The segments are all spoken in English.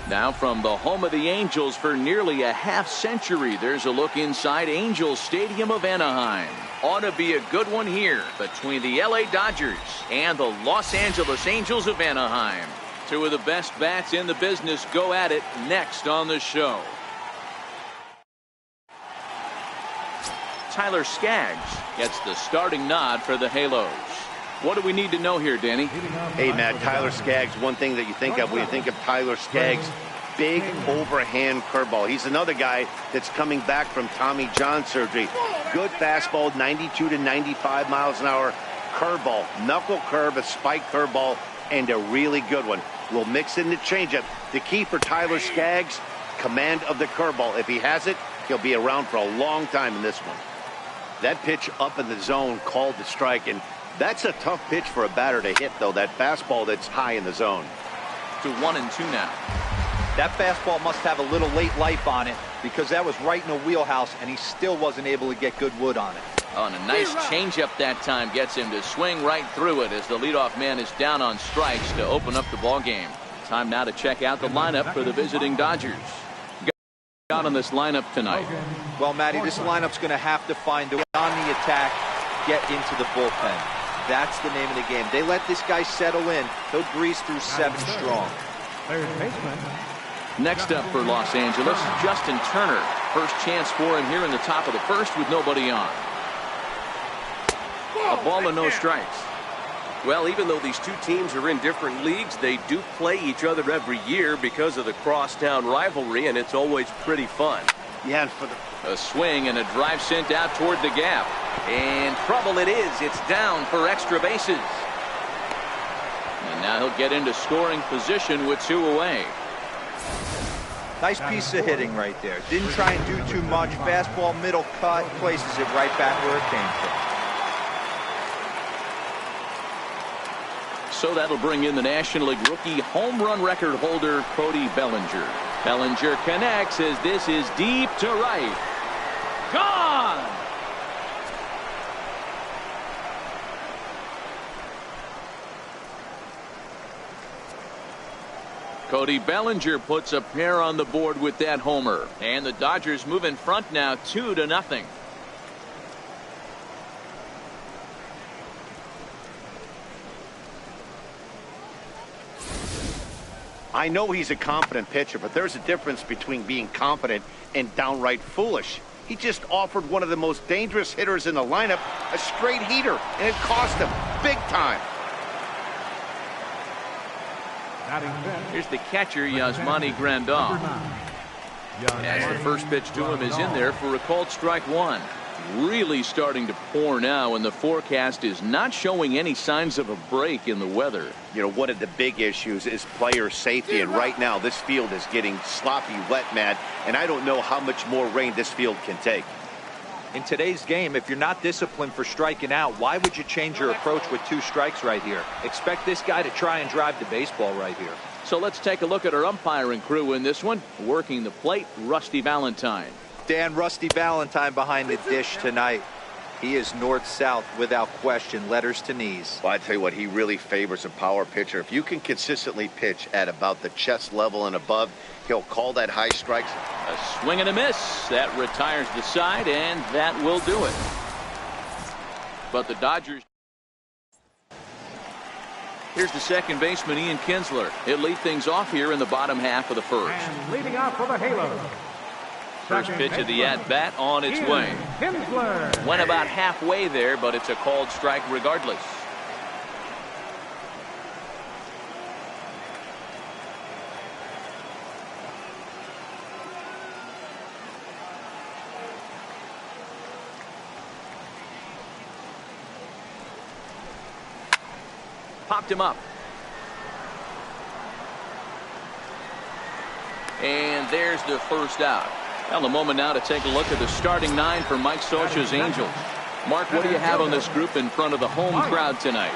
Now from the home of the Angels for nearly a half century, there's a look inside Angels Stadium of Anaheim. Ought to be a good one here between the LA Dodgers and the Los Angeles Angels of Anaheim. Two of the best bats in the business go at it next on the show. Tyler Skaggs gets the starting nod for the Halos. What do we need to know here, Danny? Hey, Matt, Tyler Skaggs, one thing that you think of when you think of Tyler Skaggs, big overhand curveball. He's another guy that's coming back from Tommy John surgery. Good fastball, 92 to 95 miles an hour. Curveball, knuckle curve, a spike curveball, and a really good one. We'll mix in the changeup. The key for Tyler Skaggs, command of the curveball. If he has it, he'll be around for a long time in this one. That pitch up in the zone called the strike, and that's a tough pitch for a batter to hit, though, that fastball that's high in the zone. To 1-2 now. That fastball must have a little late life on it because that was right in the wheelhouse, and he still wasn't able to get good wood on it. Oh, and a nice changeup that time gets him to swing right through it as the leadoff man is down on strikes to open up the ball game. Time now to check out the lineup for the visiting Dodgers. Got on this lineup tonight. Well, Matty, this lineup's going to have to find a way on the attack, get into the bullpen. That's the name of the game. They let this guy settle in. He'll breeze through 7 strong. Next up for Los Angeles, Justin Turner. First chance for him here in the top of the first with nobody on. A ball and no strikes. Well, even though these two teams are in different leagues, they do play each other every year because of the crosstown rivalry, and it's always pretty fun. Yeah, for a swing and a drive sent out toward the gap. And trouble it is. It's down for extra bases. And now he'll get into scoring position with 2 away. Nice piece of hitting right there. Didn't try and do too much. Fastball, middle cut, places it right back where it came from. So that'll bring in the National League rookie home run record holder, Cody Bellinger. Bellinger connects as this is deep to right. Gone! Cody Bellinger puts a pair on the board with that homer. And the Dodgers move in front now 2-0. I know he's a confident pitcher, but there's a difference between being confident and downright foolish. He just offered one of the most dangerous hitters in the lineup a straight heater, and it cost him big time. Here's the catcher, Yasmani Grandal. As the first pitch to him is in there for a called strike 1. Really starting to pour now, and the forecast is not showing any signs of a break in the weather. You know, one of the big issues is player safety, and right now this field is getting sloppy wet, Matt, and I don't know how much more rain this field can take. In today's game, if you're not disciplined for striking out, why would you change your approach with 2 strikes right here? Expect this guy to try and drive the baseball right here. So let's take a look at our umpiring crew in this one. Working the plate, Rusty Valentine. Dan Rusty Valentine behind the dish tonight. He is north-south without question, letters to knees. Well, I tell you what, he really favors a power pitcher. If you can consistently pitch at about the chest level and above, he'll call that high strikes. A swing and a miss. That retires the side, and that will do it. But the Dodgers. Here's the second baseman, Ian Kinsler. He'll lead things off here in the bottom half of the first. And leading off for the Halos. First pitch of the at-bat on its way. Kinsler. Went about halfway there, but it's a called strike regardless. Popped him up. And there's the first out. Well, a moment now to take a look at the starting 9 for Mike Scioscia's Angels. Mark, what do you have on this group in front of the home crowd tonight?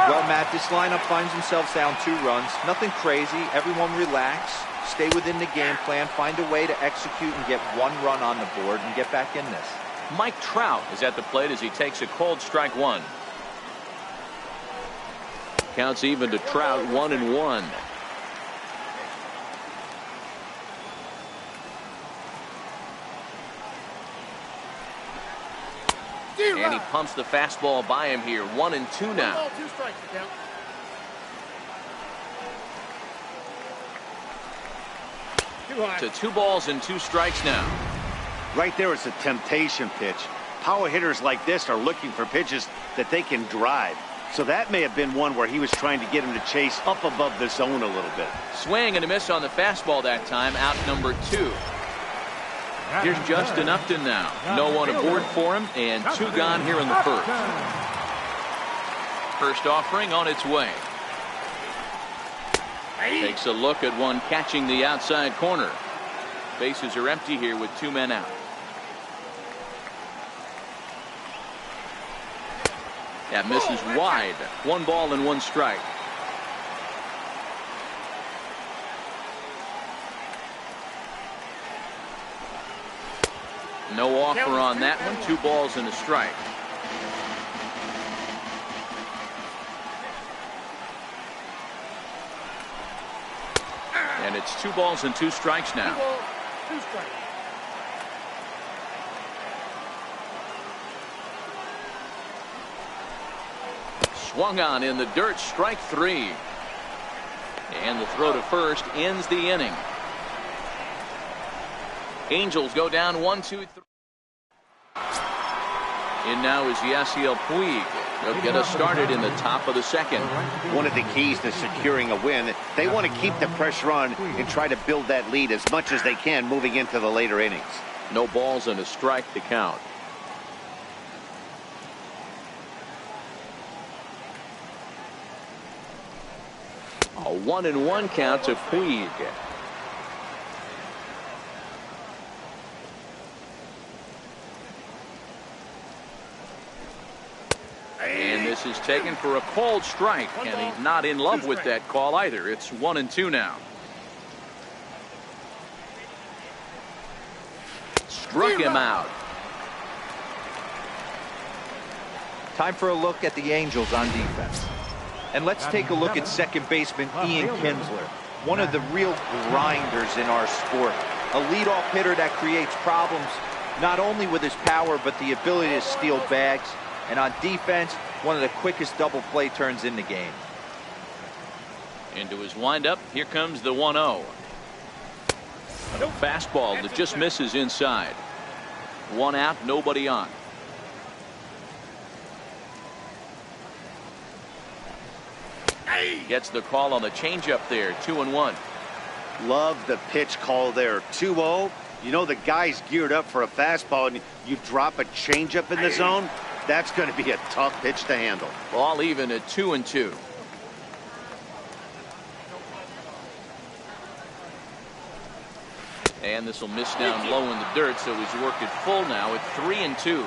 Well, Matt, this lineup finds themselves down 2 runs. Nothing crazy. Everyone relax. Stay within the game plan. Find a way to execute and get 1 run on the board and get back in this. Mike Trout is at the plate as he takes a called strike 1. Counts even to Trout, 1-1. And he pumps the fastball by him here. 1-2 now. 2 strikes to count. To 2 balls and 2 strikes now. Right there is a temptation pitch. Power hitters like this are looking for pitches that they can drive. So that may have been one where he was trying to get him to chase up above the zone a little bit. Swing and a miss on the fastball that time. Out number 2. Here's Justin Upton now. No one aboard for him, and 2 gone here in the first. First offering on its way. Takes a look at one catching the outside corner. Bases are empty here with 2 men out. That misses wide. 1 ball and 1 strike. No offer on that one. 2 balls and a strike. And it's 2 balls and 2 strikes now. 2 balls, 2 strikes. Swung on in the dirt. Strike 3. And the throw to first ends the inning. Angels go down 1-2-3. In now is Yasiel Puig. They'll get us started in the top of the second. One of the keys to securing a win, they want to keep the pressure on and try to build that lead as much as they can moving into the later innings. No balls and a strike to count. A 1-1 count to Puig. And this is taken for a called strike, and he's not in love with that call either. It's 1-2 now. Struck him out. Time for a look at the Angels on defense. And let's take a look at second baseman Ian Kinsler, one of the real grinders in our sport. A leadoff hitter that creates problems, not only with his power, but the ability to steal bags. And on defense, one of the quickest double play turns in the game. Into his windup, here comes the 1-0. A fastball that just misses inside. 1 out, nobody on. Gets the call on the changeup there. 2-1. Love the pitch call there. 2-0. You know the guy's geared up for a fastball, and you drop a changeup in the zone. That's going to be a tough pitch to handle. All even at 2-2. And this will miss down low in the dirt, so he's worked it full now at 3-2.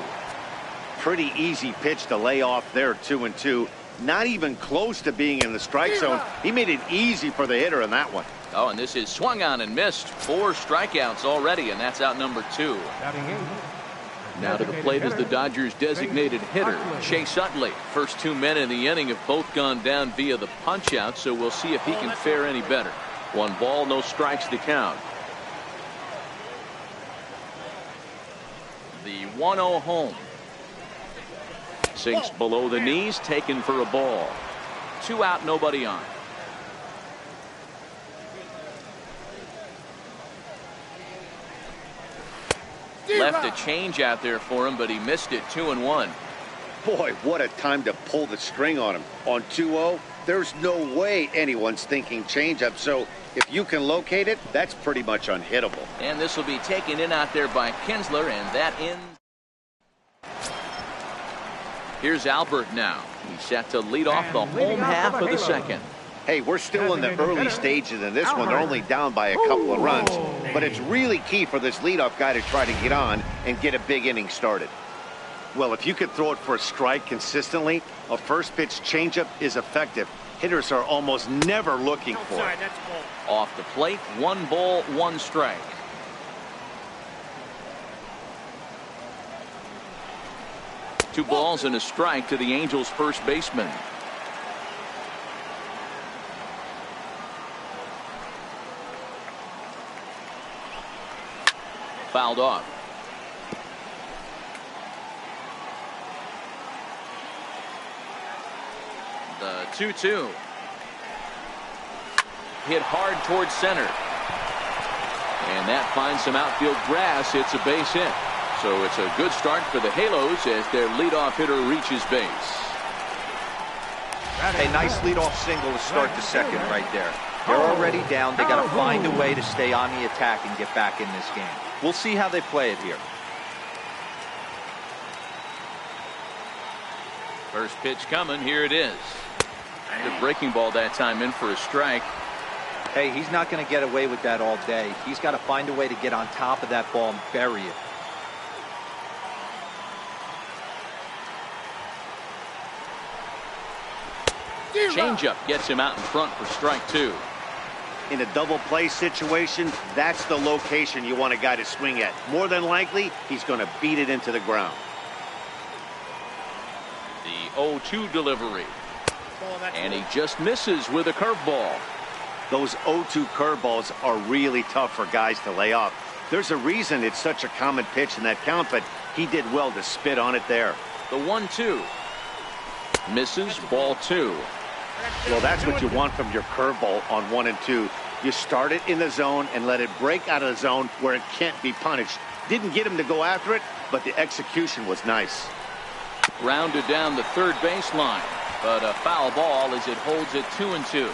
Pretty easy pitch to lay off there. 2-2. Not even close to being in the strike zone. He made it easy for the hitter in that one. Oh, and this is swung on and missed. 4 strikeouts already, and that's out number 2. Now to the plate is the Dodgers' designated hitter, Chase Utley. First 2 men in the inning have both gone down via the punch-out, so we'll see if he can fare any better. 1 ball, no strikes to count. The 1-0 home. Sinks below the knees, taken for a ball. 2 out, nobody on. Left a change out there for him, but he missed it. 2-1. Boy, what a time to pull the string on him. On 2-0, there's no way anyone's thinking changeup. So if you can locate it, that's pretty much unhittable. And this will be taken in out there by Kinsler, and that ends. Here's Albert now. He's set to lead off the home half of the second. Hey, we're still in the early stages in this one. They're only down by a couple of runs. But it's really key for this leadoff guy to try to get on and get a big inning started. Well, if you could throw it for a strike consistently, a first pitch changeup is effective. Hitters are almost never looking for it. Off the plate, 1 ball, 1 strike. Two balls and a strike to the Angels' first baseman. Fouled off. The 2-2. Hit hard towards center. And that finds some outfield grass. It's a base hit. So it's a good start for the Halos as their leadoff hitter reaches base. A nice leadoff single to start the second right there. They're already down. They got to find a way to stay on the attack and get back in this game. We'll see how they play it here. First pitch coming. Here it is. The breaking ball that time in for a strike. Hey, he's not going to get away with that all day. He's got to find a way to get on top of that ball and bury it. Changeup gets him out in front for strike 2. In a double play situation, that's the location you want a guy to swing at. More than likely, he's going to beat it into the ground. The 0-2 delivery. And he just misses with a curveball. Those 0-2 curveballs are really tough for guys to lay off. There's a reason it's such a common pitch in that count, but he did well to spit on it there. The 1-2. Misses, ball 2. Well, that's what you want from your curveball on 1 and 2. You start it in the zone and let it break out of the zone where it can't be punished. Didn't get him to go after it, but the execution was nice. Grounded down the third baseline, but a foul ball as it holds it 2-2.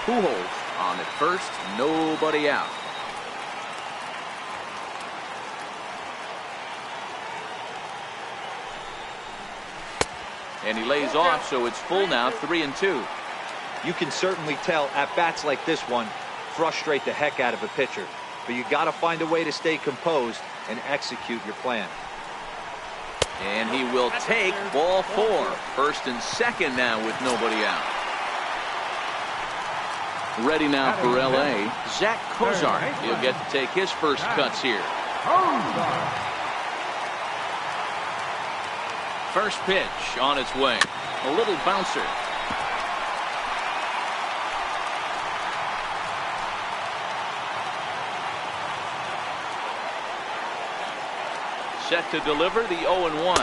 Pujols on at first, nobody out. And he lays off, so it's full now, 3-2. You can certainly tell at-bats like this one frustrate the heck out of a pitcher. But you got to find a way to stay composed and execute your plan. And he will take ball 4. First and second now with nobody out. Ready now for L.A., Zach Kozar. He'll get to take his first cuts here. First pitch on its way. A little bouncer. Set to deliver the 0-1.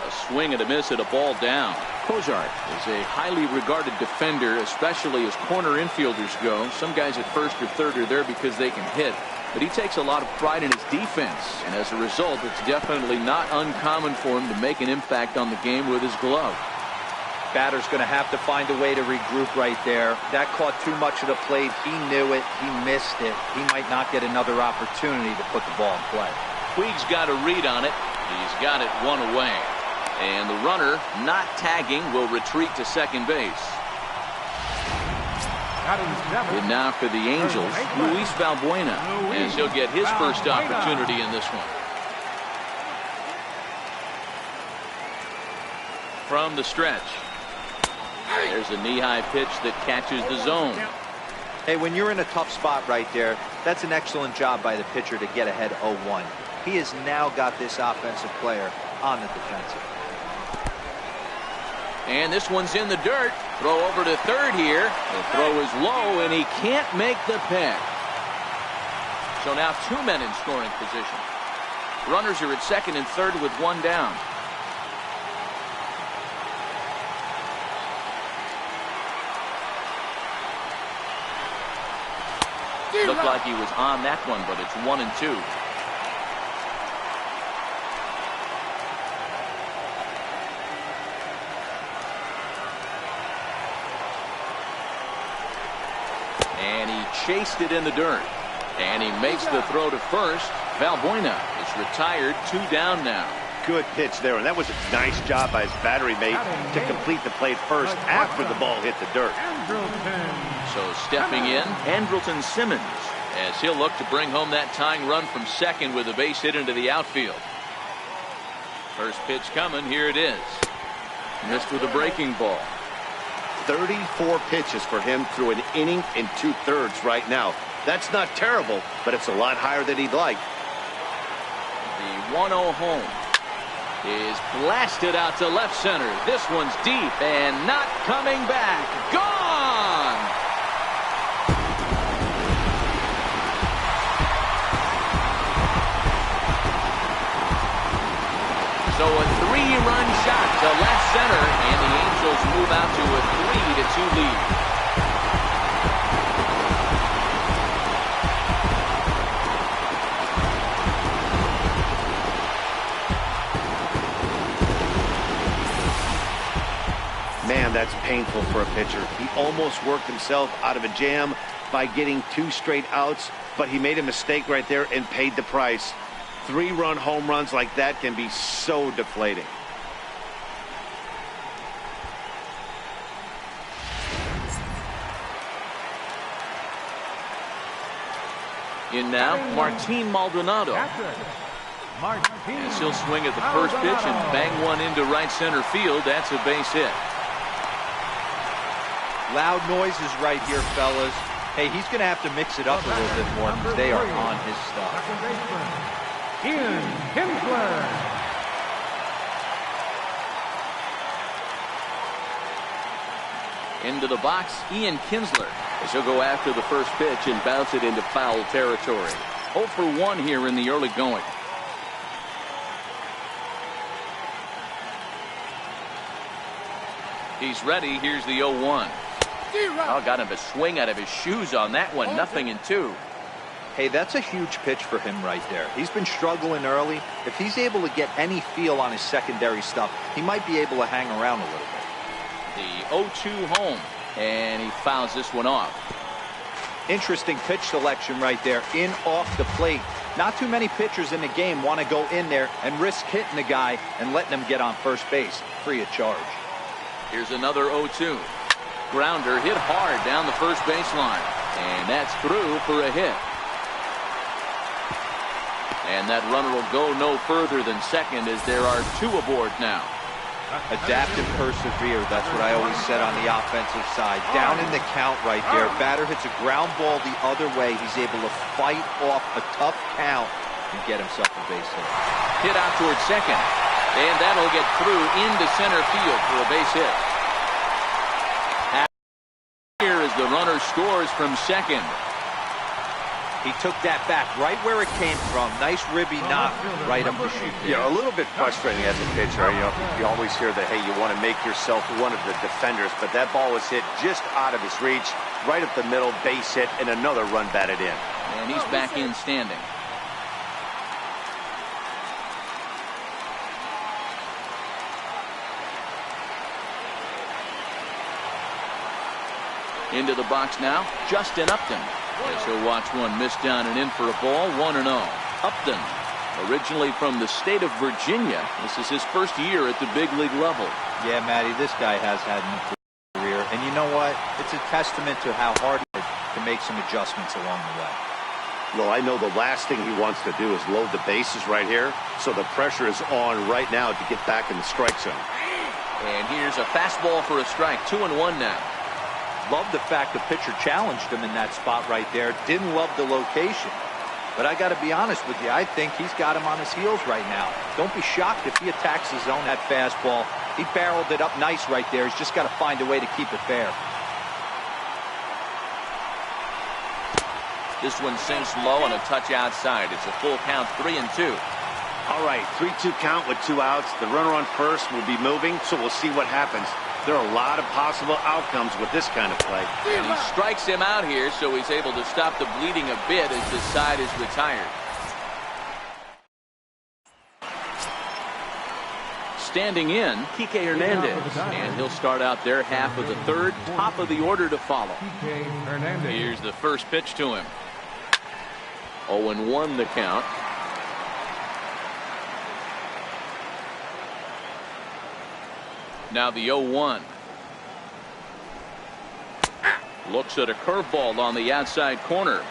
A swing and a miss at a ball down. Kozar is a highly regarded defender, especially as corner infielders go. Some guys at first or third are there because they can hit. But he takes a lot of pride in his defense. And as a result, it's definitely not uncommon for him to make an impact on the game with his glove. Batter's going to have to find a way to regroup right there. That caught too much of the plate. He knew it. He missed it. He might not get another opportunity to put the ball in play. Puig's got a read on it. He's got it one away. And the runner, not tagging, will retreat to second base. And now for the Angels, Luis Valbuena, as he'll get his first opportunity in this one. From the stretch. There's a knee-high pitch that catches the zone. Hey, when you're in a tough spot right there, that's an excellent job by the pitcher to get ahead 0-1. He has now got this offensive player on the defensive. And this one's in the dirt. Throw over to third here. The throw is low, and he can't make the pick. So now 2 men in scoring position. Runners are at second and third with one down. Looked like he was on that one, but it's 1-2. And he chased it in the dirt. And he makes the throw to first. Valbuena is retired, 2 down now. Good pitch there, and that was a nice job by his battery mate to complete the play first after the ball hit the dirt. So stepping in, Andrelton Simmons, as he'll look to bring home that tying run from second with a base hit into the outfield. First pitch coming, here it is. Missed with a breaking ball. 34 pitches for him through an inning and 2/3 right now. That's not terrible, but it's a lot higher than he'd like. The 1-0 home is blasted out to left center. This one's deep and not coming back. Gone! So a 3-run shot to left center, and the Angels move out to a 3-2 lead. Man, that's painful for a pitcher. He almost worked himself out of a jam by getting 2 straight outs, but he made a mistake right there and paid the price. 3-run home runs like that can be so deflating. In now, Martin Maldonado. As he'll swing at the first pitch and bang one into right center field. That's a base hit. Loud noises right here, fellas. Hey, he's going to have to mix it up a little bit more because they are on his stuff. Ian Kinsler. Into the box, Ian Kinsler, as he'll go after the first pitch and bounce it into foul territory. 0 for 1 here in the early going. He's ready. Here's the 0-1. Oh, got him a swing out of his shoes on that one. 0-2. Hey, that's a huge pitch for him right there. He's been struggling early. If he's able to get any feel on his secondary stuff, he might be able to hang around a little bit. The 0-2 home, and he fouls this one off. Interesting pitch selection right there, in off the plate. Not too many pitchers in the game want to go in there and risk hitting the guy and letting him get on first base free of charge. Here's another 0-2. Grounder hit hard down the first baseline, and that's through for a hit. And that runner will go no further than second as there are 2 aboard now. Adapt and persevere. That's what I always said on the offensive side. Down in the count right there. Batter hits a ground ball the other way. He's able to fight off a tough count and get himself a base hit. Hit out towards second, and that'll get through into center field for a base hit. Here as the runner scores from second. He took that back right where it came from. Nice ribby knock right up the chute. Yeah, a little bit frustrating as a pitcher. You always hear that, hey, you want to make yourself one of the defenders, but that ball was hit just out of his reach, right up the middle, base hit, and another run batted in. And he's back in standing. Into the box now, Justin Upton. As he'll watch one miss down and in for a ball, 1-0. Upton, originally from the state of Virginia. This is his first year at the big league level. Yeah, Matty, this guy has had a career. And you know what? It's a testament to how hard it is to make some adjustments along the way. Well, I know the last thing he wants to do is load the bases right here, so the pressure is on right now to get back in the strike zone. And here's a fastball for a strike, 2-1 now. Love the fact the pitcher challenged him in that spot right there. Didn't love the location. But I got to be honest with you, I think he's got him on his heels right now. Don't be shocked if he attacks the zone that fastball. He barreled it up nice right there. He's just got to find a way to keep it fair. This one sinks low and a touch outside. It's a full count, 3-2. All right, 3-2 count with 2 outs. The runner on first will be moving, so we'll see what happens. There are a lot of possible outcomes with this kind of play. And he strikes him out here, so he's able to stop the bleeding a bit as the side is retired. Standing in, Kike Hernandez. And he'll start out there half of the third, top of the order to follow. Here's the first pitch to him. 0-1 the count. Now the 0-1. Looks at a curveball on the outside corner.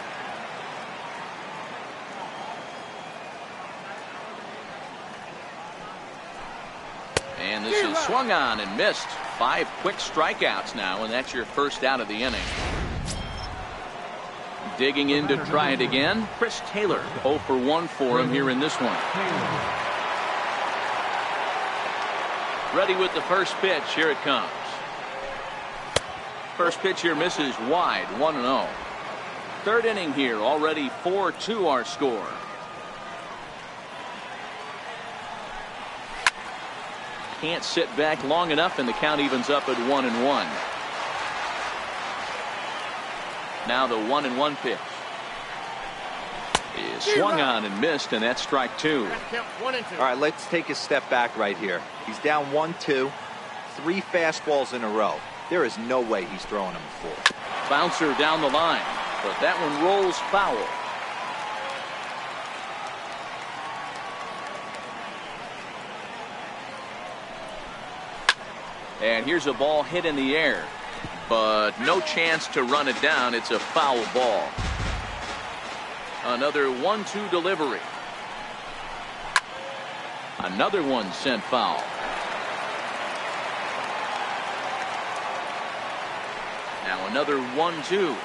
And this is swung on and missed. 5 quick strikeouts now, and that's your first out of the inning. Digging in to try it again, Chris Taylor. 0 for 1 for him here in this one. Ready with the first pitch. Here it comes. First pitch here misses wide. 1-0. Third inning here. Already 4-2 our score. Can't sit back long enough, and the count evens up at 1-1. Now the 1-1 pitch is swung on and missed, and that's strike 2. All right, let's take a step back right here. He's down 1-2, 3 fastballs in a row. There is no way he's throwing them a 4. Bouncer down the line, but that one rolls foul. And here's a ball hit in the air, but no chance to run it down. It's a foul ball. Another 1-2 delivery. Another one sent foul. Now another 1-2.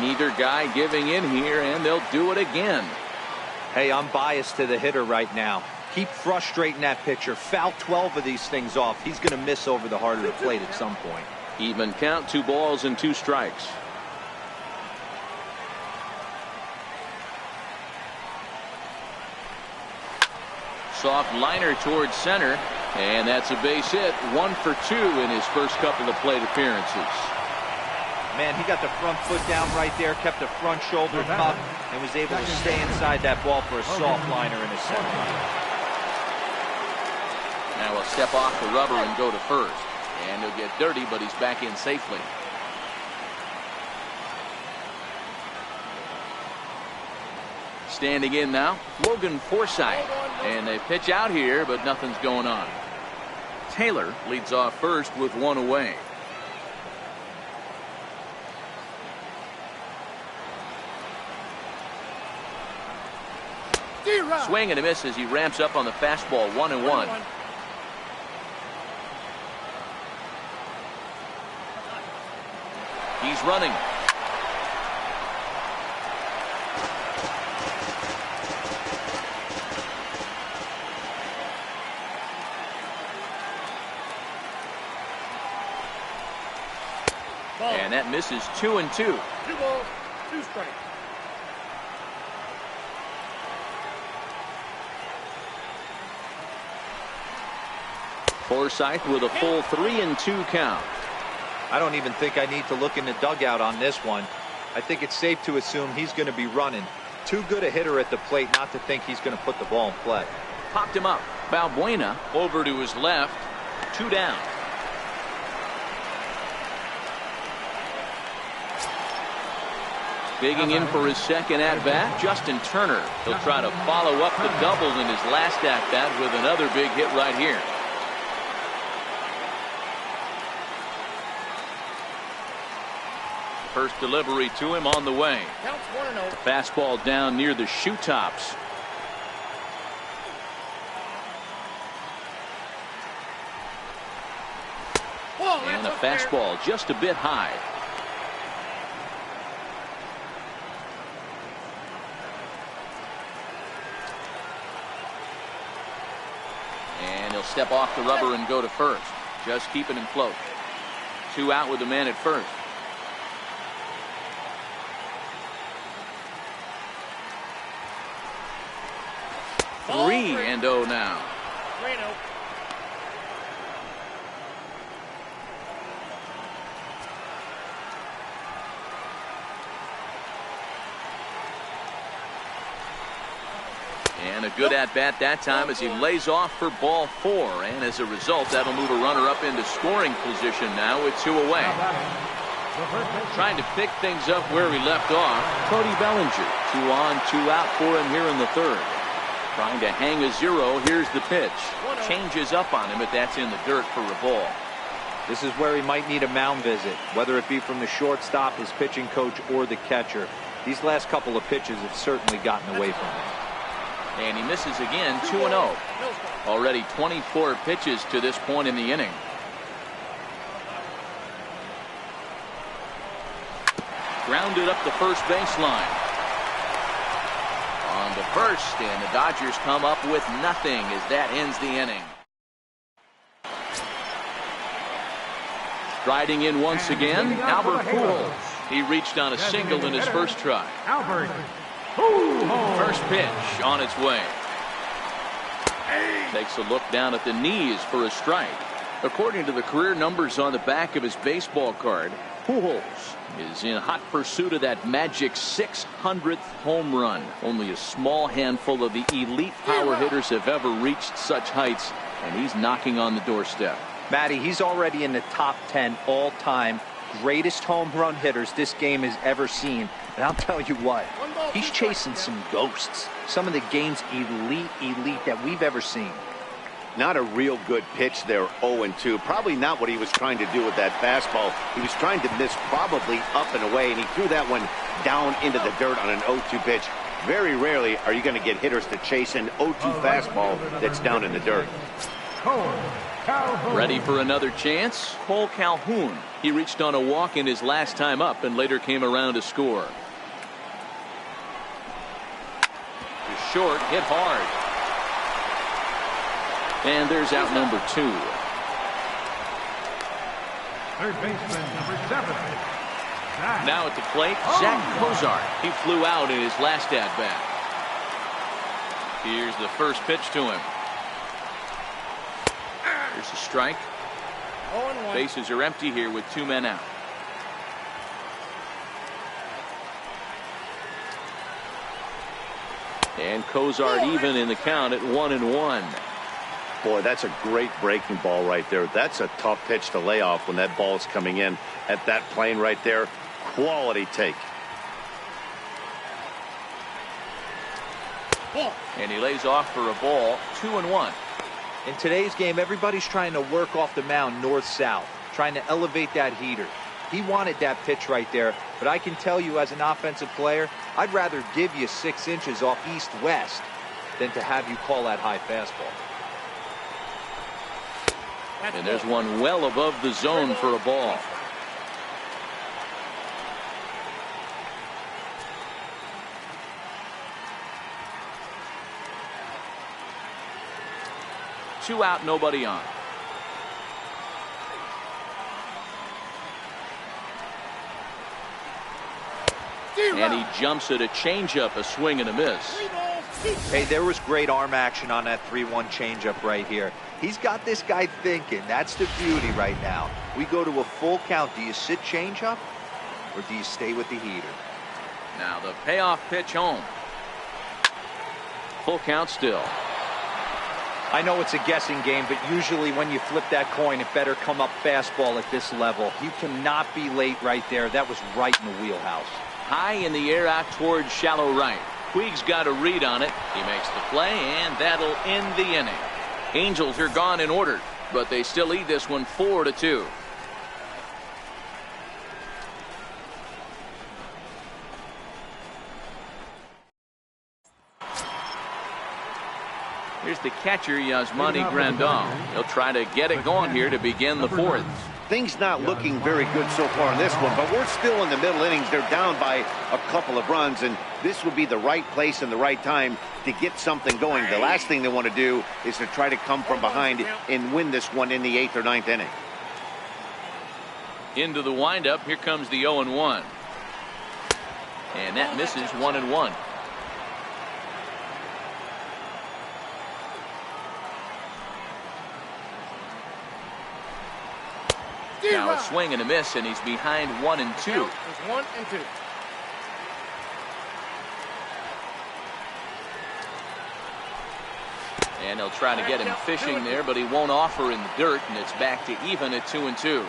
Neither guy giving in here, and they'll do it again. Hey, I'm biased to the hitter right now. Keep frustrating that pitcher. Foul 12 of these things off. He's going to miss over the heart of the plate at some point. Even count, 2 balls and 2 strikes. Soft liner towards center, and that's a base hit. 1 for 2 in his first couple of plate appearances. Man, he got the front foot down right there, kept the front shoulder tucked, and was able to stay inside that ball for a soft liner in his center. Now he'll step off the rubber and go to first. And he'll get dirty, but he's back in safely. Standing in now, Logan Forsythe. And they pitch out here, but nothing's going on. Taylor leads off first with 1 away. Swing and a miss as he ramps up on the fastball. 1-1. He's running. And that misses. 2-2. 2 balls, 2 strikes. Forsythe with a full 3-2 count. I don't even think I need to look in the dugout on this one. I think it's safe to assume he's going to be running. Too good a hitter at the plate not to think he's going to put the ball in play. Popped him up. Balbuena over to his left. 2 down. Digging in for his second at-bat, Justin Turner. He'll try to follow up the double in his last at-bat with another big hit right here. First delivery to him on the way. Counts 1-0. Fastball down near the shoe tops. And a fastball just a bit high. And he'll step off the rubber and go to first. Just keeping him close. 2 out with the man at first. 3-0 now. 3-0. And a good at-bat that time as he lays off for ball 4. And as a result, that'll move a runner up into scoring position now with 2 away. Trying to pick things up where he left off, Cody Bellinger. 2 on, 2 out for him here in the 3rd. Trying to hang a 0. Here's the pitch. Changes up on him, but that's in the dirt for a ball. This is where he might need a mound visit, whether it be from the shortstop, his pitching coach, or the catcher. These last couple of pitches have certainly gotten away from him. And he misses again. 2-0. Already 24 pitches to this point in the inning. Grounded up the first baseline. On the first, and the Dodgers come up with nothing as that ends the inning. Striding in once again, Albert Pujols. He reached on a single in his first try. Albert Pujols. First pitch on its way. Takes a look down at the knees for a strike. According to the career numbers on the back of his baseball card, Pujols is in hot pursuit of that magic 600th home run. Only a small handful of the elite power hitters have ever reached such heights, and he's knocking on the doorstep. Matty, he's already in the top 10 all-time greatest home run hitters this game has ever seen. And I'll tell you what, he's chasing some ghosts. Some of the game's elite that we've ever seen. Not a real good pitch there, 0-2. Probably not what he was trying to do with that fastball. He was trying to miss probably up and away, and he threw that one down into the dirt on an 0-2 pitch. Very rarely are you going to get hitters to chase an 0-2 fastball that's down in the dirt. Ready for another chance? Cole Calhoun. He reached on a walk in his last time up and later came around to score. Short, hit hard. And there's out number 2. Third baseman, number 7. Now at the plate, Zach Cozart. He flew out in his last at-bat. Here's the first pitch to him. Here's a strike. 0-1. Bases are empty here with 2 men out. And Cozart even in the count at 1-1. Boy, that's a great breaking ball right there. That's a tough pitch to lay off when that ball is coming in at that plane right there. Quality take. And he lays off for a ball. 2-1. In today's game, everybody's trying to work off the mound north-south, trying to elevate that heater. He wanted that pitch right there, but I can tell you as an offensive player, I'd rather give you 6 inches off east-west than to have you call that high fastball. And there's one well above the zone for a ball. Two out, nobody on. And he jumps at a changeup, a swing and a miss. Hey, there was great arm action on that 3-1 changeup right here. He's got this guy thinking. That's the beauty right now. We go to a full count. Do you sit changeup or do you stay with the heater? Now the payoff pitch home. Full count still. I know it's a guessing game, but usually when you flip that coin, it better come up fastball at this level. You cannot be late right there. That was right in the wheelhouse. High in the air out towards shallow right. Puig's got a read on it. He makes the play, and that'll end the inning. Angels are gone in order, but they still lead this one 4-2. Here's the catcher, Yasmani Grandal. He'll try to get it going here to begin the 4th. Things not looking very good so far in this one, but we're still in the middle innings. They're down by a couple of runs, and this would be the right place and the right time to get something going. The last thing they want to do is to try to come from behind and win this one in the 8th or 9th inning. Into the windup, here comes the 0-1. And that misses 1-1. Now a swing and a miss, and he's behind 1-2. It's 1-2. And they'll try to get him fishing there, but he won't offer in the dirt, and it's back to even at 2-2.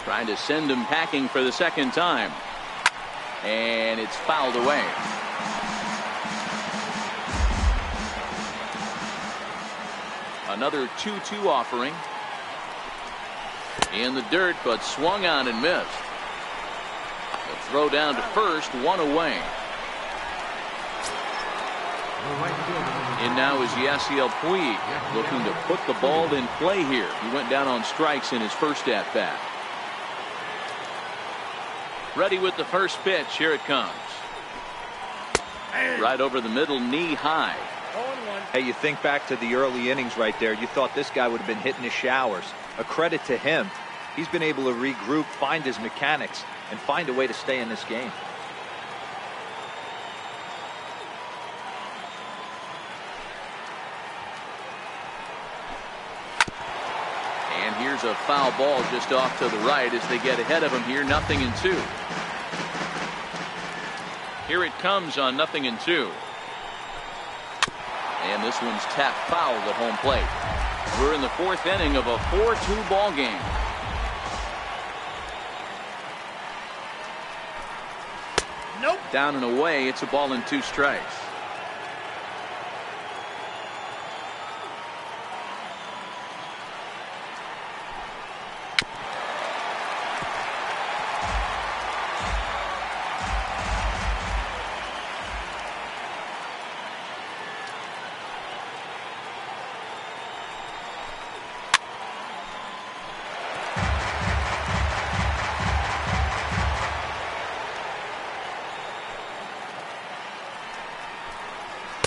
Trying to send him packing for the second time. And it's fouled away. Another 2-2 offering. In the dirt, but swung on and missed. The throw down to first, 1 away. And now is Yasiel Puig looking to put the ball in play here. He went down on strikes in his first at-bat. Ready with the first pitch. Here it comes. Right over the middle, knee high. 0-1. Hey, you think back to the early innings right there. You thought this guy would have been hitting his showers. A credit to him. He's been able to regroup, find his mechanics, and find a way to stay in this game. And here's a foul ball just off to the right as they get ahead of him here, 0-2. Here it comes on 0-2. And this one's tapped foul at home plate. We're in the fourth inning of a 4-2 ball game. Nope. Down and away, it's a ball and 2 strikes.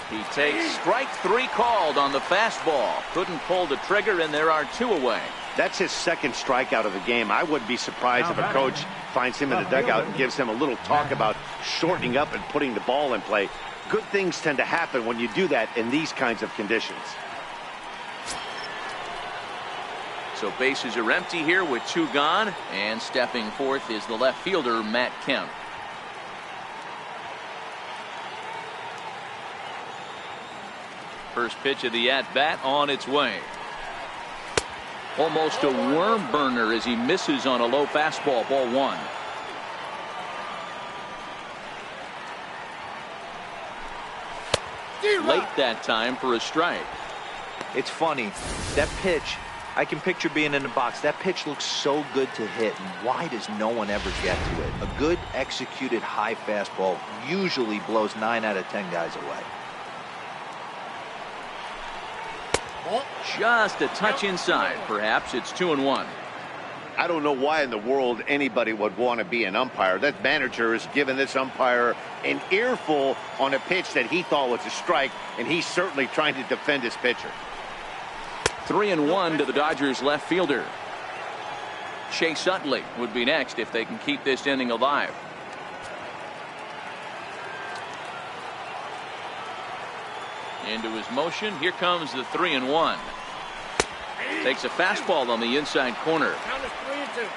He takes strike 3 called on the fastball. Couldn't pull the trigger, and there are 2 away. That's his second strikeout of the game. I wouldn't be surprised if a coach finds him in the dugout and gives him a little talk about shortening up and putting the ball in play. Good things tend to happen when you do that in these kinds of conditions. So bases are empty here with 2 gone, and stepping forth is the left fielder, Matt Kemp. First pitch of the at-bat on its way. Almost a worm burner as he misses on a low fastball, ball 1. Late that time for a strike. It's funny. That pitch, I can picture being in the box. That pitch looks so good to hit, and why does no one ever get to it? A good executed high fastball usually blows 9 out of 10 guys away. Just a touch inside. Perhaps it's 2-1. I don't know why in the world anybody would want to be an umpire. That manager has given this umpire an earful on a pitch that he thought was a strike, and he's certainly trying to defend his pitcher. 3-1 to the Dodgers left fielder. Chase Utley would be next if they can keep this inning alive. Into his motion. Here comes the 3-1. Takes a fastball on the inside corner. Count is 3-2.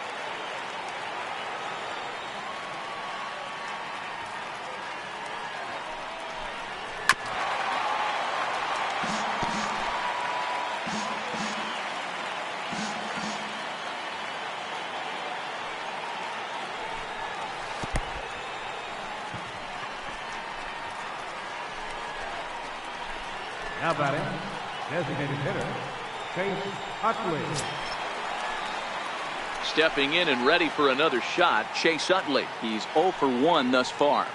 Now batting, designated hitter, Chase Utley. Stepping in and ready for another shot, Chase Utley. He's 0 for 1 thus far.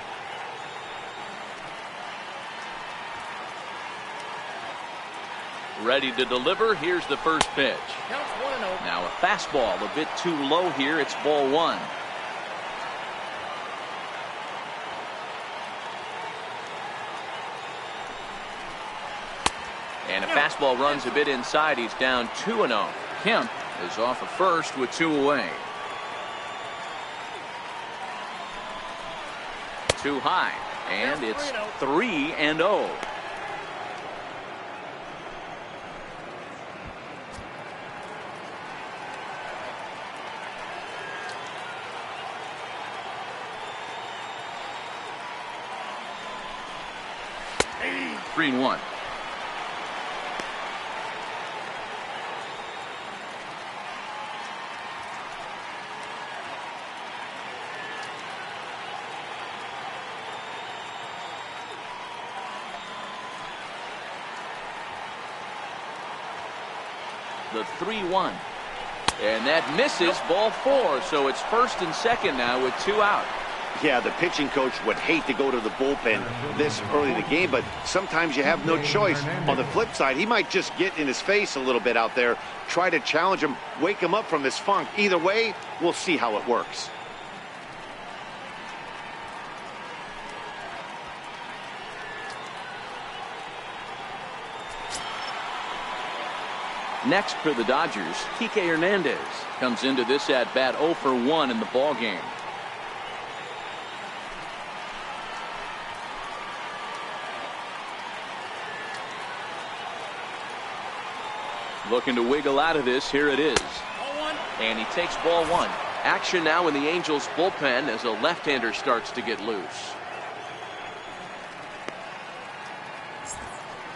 Ready to deliver. Here's the first pitch. Counts 1-0. Now a fastball a bit too low here. It's ball 1. And a fastball runs a bit inside. He's down 2-0. Kemp is off of first with 2 away. Too high. And it's 3-0. Three and 1. The 3-1. And that misses, ball 4. So it's first and second now with 2 out. Yeah, the pitching coach would hate to go to the bullpen this early in the game, but sometimes you have no choice. On the flip side, he might just get in his face a little bit out there, try to challenge him, wake him up from this funk. Either way, we'll see how it works. Next for the Dodgers, Kike Hernandez comes into this at-bat 0 for 1 in the ballgame. Looking to wiggle out of this. Here it is. And he takes ball 1. Action now in the Angels bullpen as a left-hander starts to get loose.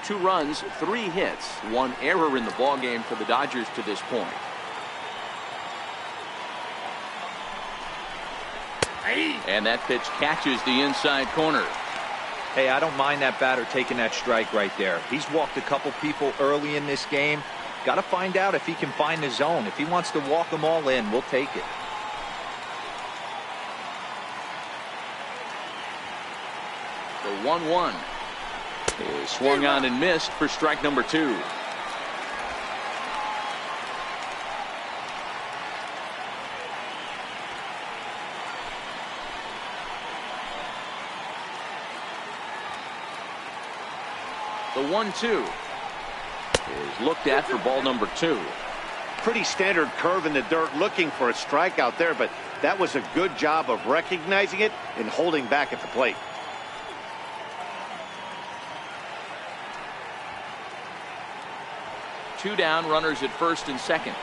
2 runs, 3 hits, 1 error in the ballgame for the Dodgers to this point. And that pitch catches the inside corner. Hey, I don't mind that batter taking that strike right there. He's walked a couple people early in this game. Got to find out if he can find the zone. If he wants to walk them all in, we'll take it. The 1-1 is swung on and missed for strike number 2. The 1-2 is looked at for ball number 2. Pretty standard curve in the dirt, looking for a strikeout there, but that was a good job of recognizing it and holding back at the plate. Two down, runners at first and second.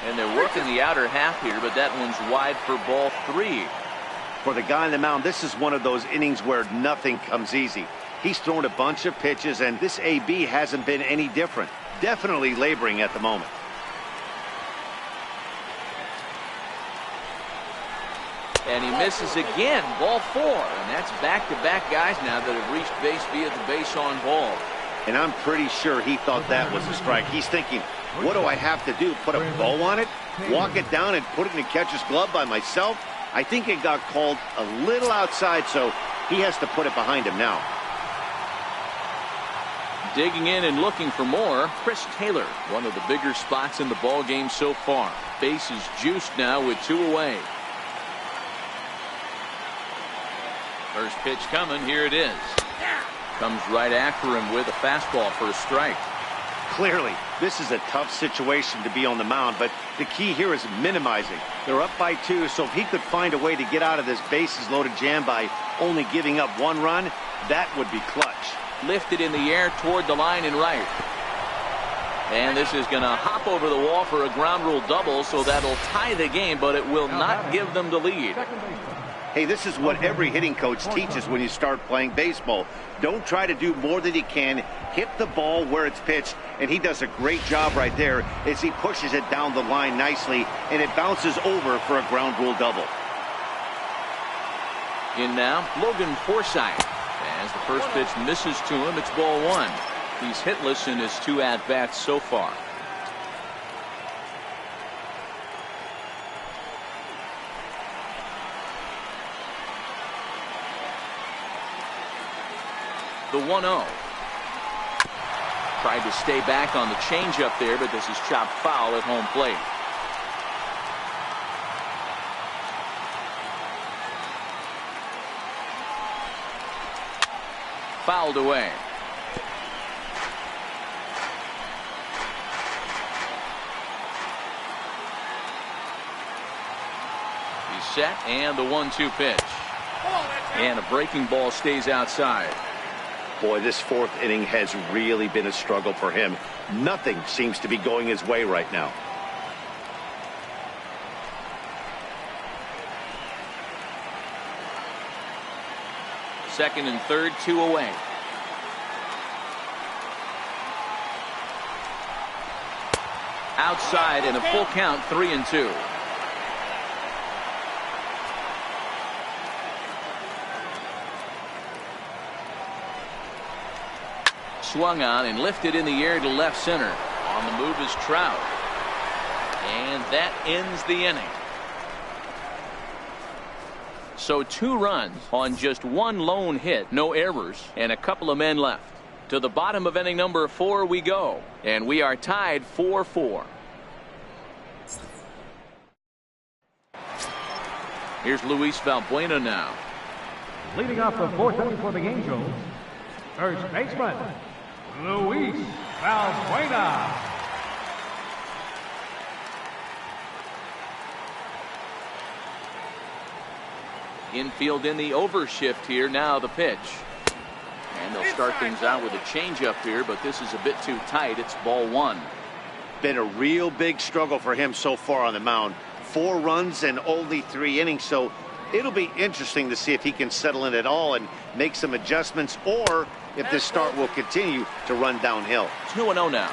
And they're working the outer half here, but that one's wide for ball 3. For the guy on the mound, this is one of those innings where nothing comes easy. He's thrown a bunch of pitches, and this AB hasn't been any different. Definitely laboring at the moment. And he misses again, ball 4. And that's back-to-back guys now that have reached base via the base on ball. And I'm pretty sure he thought that was a strike. He's thinking, what do I have to do? Put a bow on it? Walk it down and put it in the catcher's glove by myself? I think it got called a little outside, so he has to put it behind him now. Digging in and looking for more, Chris Taylor, one of the bigger spots in the ball game so far. Base is juiced now with 2 away. First pitch coming, here it is. Comes right after him with a fastball for a strike. Clearly, this is a tough situation to be on the mound, but the key here is minimizing. They're up by 2, so if he could find a way to get out of this bases loaded jam by only giving up 1 run, that would be clutch. Lifted in the air toward the line and right. And this is going to hop over the wall for a ground rule double, so that'll tie the game, but it will not give them the lead. Hey, this is what every hitting coach teaches when you start playing baseball. Don't try to do more than you can. Hit the ball where it's pitched, and he does a great job right there as he pushes it down the line nicely, and it bounces over for a ground rule double. In now, Logan Forsythe. As the first pitch misses to him, it's ball 1. He's hitless in his 2 at-bats so far. The 1-0. Tried to stay back on the changeup there, but this is chopped foul at home plate. Fouled away. He's set, and the 1-2 pitch. And a breaking ball stays outside. Boy, this 4th inning has really been a struggle for him. Nothing seems to be going his way right now. Second and third, 2 away. Outside and a full count, 3-2. Swung on and lifted in the air to left center. On the move is Trout. And that ends the inning. So 2 runs on just 1 lone hit, no errors, and a couple of men left. To the bottom of inning number 4 we go, and we are tied 4-4. Here's Luis Valbuena now. Leading off the fourth inning for the Angels, first baseman, Luis Valbuena. Infield in the overshift here. Now the pitch. And they'll start things out with a changeup here, but this is a bit too tight. It's ball one. Been a real big struggle for him so far on the mound. 4 runs and only 3 innings, so it'll be interesting to see if he can settle in at all and make some adjustments, or if this start will continue to run downhill. 2-0 now.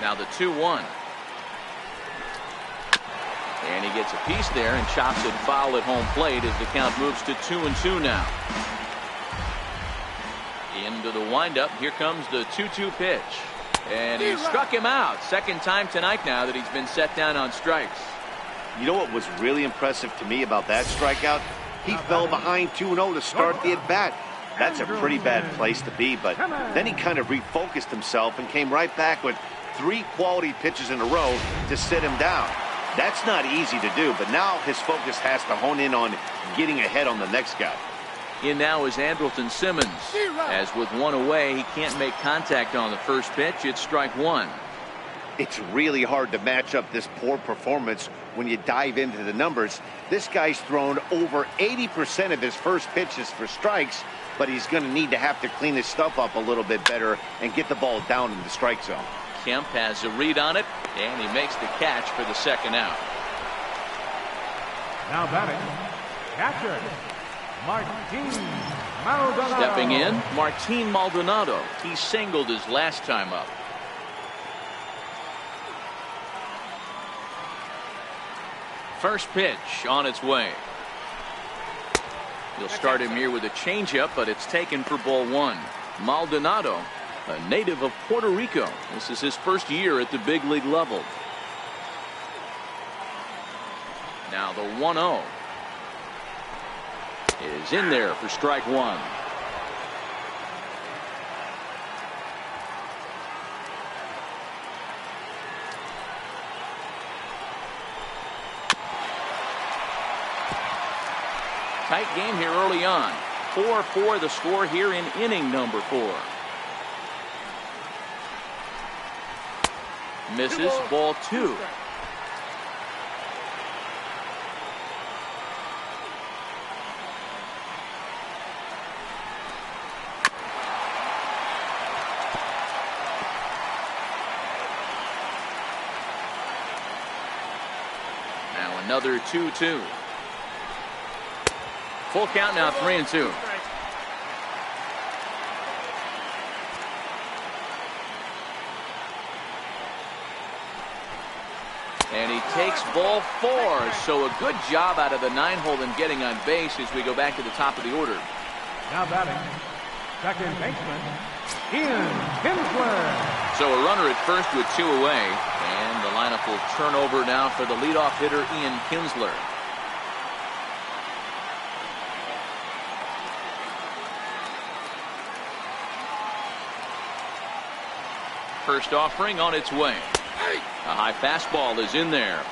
Now the 2-1. And he gets a piece there and chops it foul at home plate as the count moves to 2-2 now. Into the windup. Here comes the 2-2 pitch. And he struck him out. Second time tonight now that he's been set down on strikes. You know what was really impressive to me about that strikeout? He fell behind 2-0 to start the at-bat. That's a pretty bad place to be, but then he kind of refocused himself and came right back with 3 quality pitches in a row to sit him down. That's not easy to do, but now his focus has to hone in on getting ahead on the next guy. In now is Andrelton Simmons. As with 1 away, he can't make contact on the first pitch. It's strike 1. It's really hard to match up this poor performance when you dive into the numbers. This guy's thrown over 80% of his first pitches for strikes, but he's going to need to have to clean his stuff up a little bit better and get the ball down in the strike zone. Kemp has a read on it, and he makes the catch for the second out. Now batting, catcher, Martin Maldonado. Stepping in, Martin Maldonado. He singled his last time up. First pitch on its way. He'll start him here with a changeup, but it's taken for ball 1. Maldonado, a native of Puerto Rico. This is his first year at the big league level. Now the 1-0 is in there for strike 1. Tight game here early on. 4-4 the score here in inning number 4. Misses, ball 2. Now another 2-2. Full count now, 3-2. And he takes ball 4. So a good job out of the 9-hole in getting on base as we go back to the top of the order. Now batting, second baseman, Ian Kinsler. So a runner at first with 2 away. And the lineup will turn over now for the leadoff hitter, Ian Kinsler. First offering on its way. A high fastball is in there.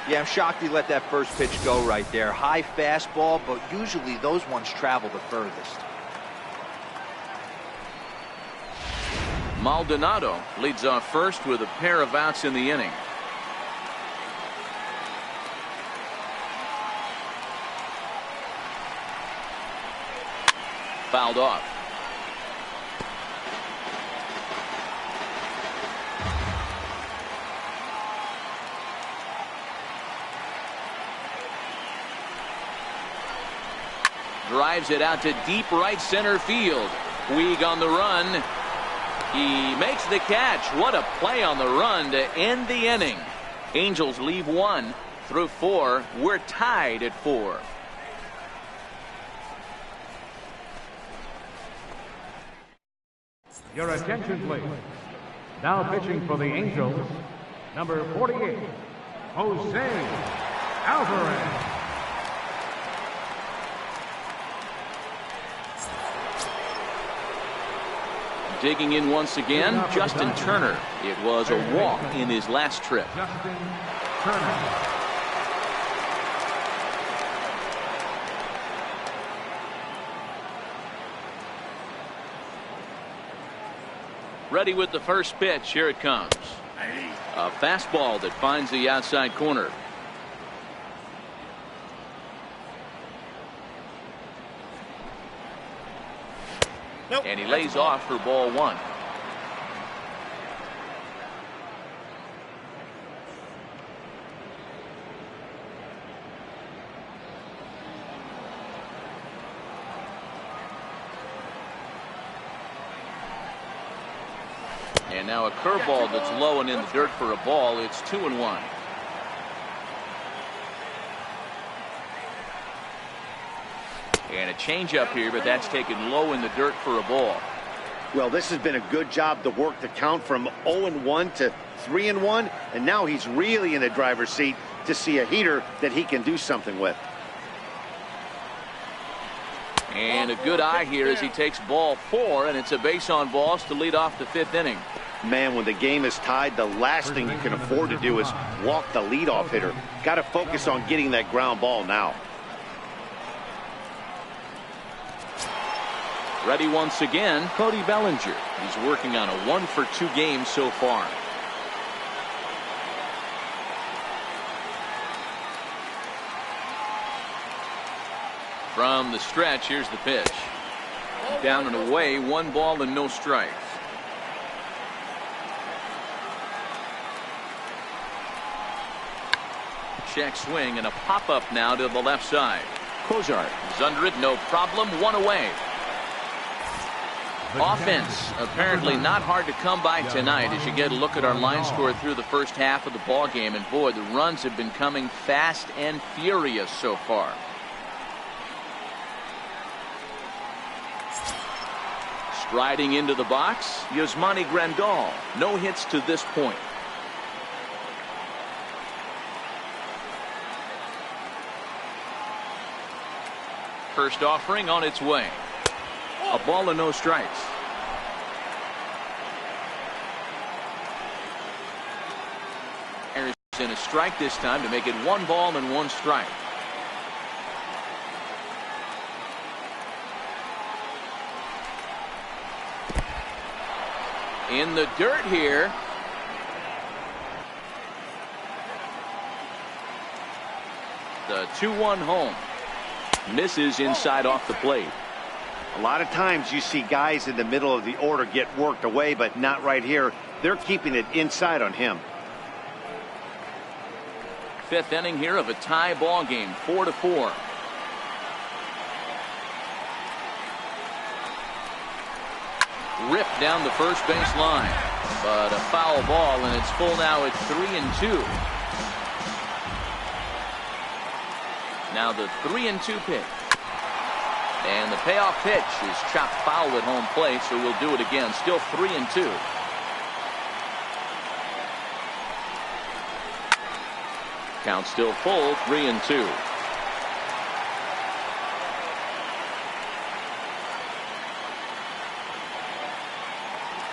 Yeah, I'm shocked he let that first pitch go right there. High fastball, but usually those ones travel the furthest. Maldonado leads off first with a pair of outs in the inning. Fouled off. Drives it out to deep right center field. Puig on the run. He makes the catch. What a play on the run to end the inning. Angels leave 1 through 4. We're tied at 4. Your attention, please. Now pitching for the Angels, number 48, Jose Alvarez. Digging in once again, Justin Turner. It was a walk in his last trip. Justin Turner. Ready with the first pitch. Here it comes. A fastball that finds the outside corner. Nope, And he that's lays a ball. off for ball one. And now a curveball that's low and in the dirt for a ball. It's 2-1. And a changeup here, but that's taken low in the dirt for a ball. Well, this has been a good job to work the count from 0-1 to 3-1, and now he's really in the driver's seat to see a heater that he can do something with. And a good eye here as he takes ball 4, and it's a base on balls to lead off the 5th inning. Man, when the game is tied, the last thing you can afford to do is walk the leadoff hitter. Got to focus on getting that ground ball now. Ready once again, Cody Bellinger. He's working on a 1-for-2 game so far. From the stretch, here's the pitch. Down and away, 1 ball and no strikes. Check swing and a pop-up now to the left side. Kozart is under it, no problem, 1 away. Offense apparently not hard to come by tonight as you get a look at our line score through the first half of the ball game, and boy, the runs have been coming fast and furious so far. Striding into the box, Yasmani Grandal. No hits to this point. First offering on its way. A ball and no strikes. There's in a strike this time to make it 1 ball and 1 strike. In the dirt here. The 2-1 home. Misses inside off the plate. A lot of times you see guys in the middle of the order get worked away, but not right here. They're keeping it inside on him. 5th inning here of a tie ball game, 4-4. Ripped down the first base line, but a foul ball, and it's full now at 3-2. Now the 3-2 pitch. And the payoff pitch is chopped foul at home plate, so we'll do it again. Still 3-2. Count still full, 3-2.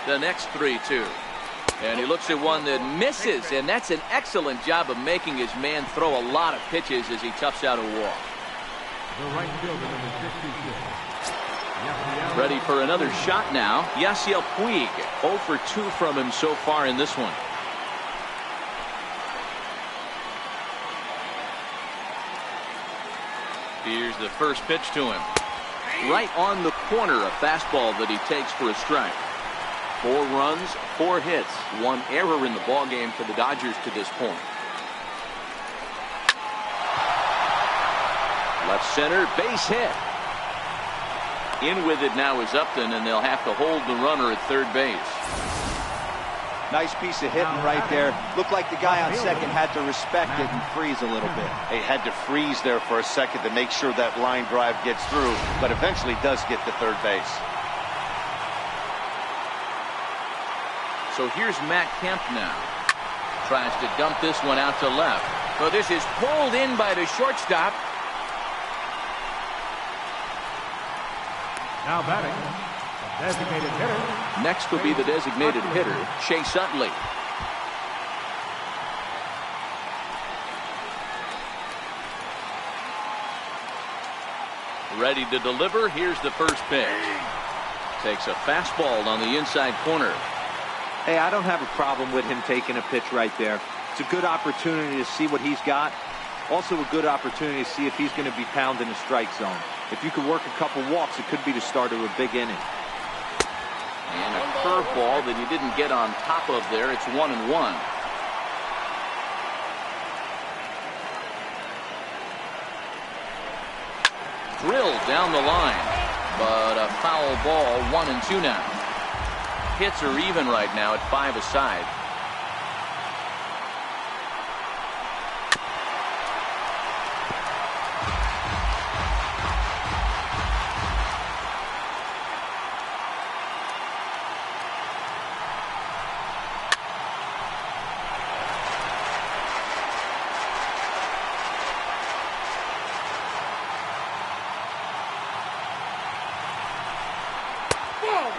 The next 3-2. And he looks at one that misses, and that's an excellent job of making his man throw a lot of pitches as he toughs out a walk. The right fielder, number 52. Ready for another shot now. Yasiel Puig, 0 for 2 from him so far in this one. Here's the first pitch to him. Right on the corner, a fastball that he takes for a strike. 4 runs, 4 hits, 1 error in the ballgame for the Dodgers to this point. Left center, base hit. In with it now is Upton, and they'll have to hold the runner at third base. Nice piece of hitting right there. Looked like the guy on second had to respect it and freeze a little bit. He had to freeze there for a second to make sure that line drive gets through, but eventually does get to third base. So here's Matt Kemp now. Tries to dump this one out to left. So this is pulled in by the shortstop. Now batting, the Designated hitter. Next will be the designated hitter, Chase Utley. Ready to deliver. Here's the first pitch. Takes a fastball on the inside corner. Hey, I don't have a problem with him taking a pitch right there. It's a good opportunity to see what he's got. Also a good opportunity to see if he's going to be pounding the strike zone. If you could work a couple walks, it could be the start of a big inning. And a curveball that he didn't get on top of there. It's 1-1. Drilled down the line, but a foul ball. 1-2 now. Hits are even right now at 5 aside.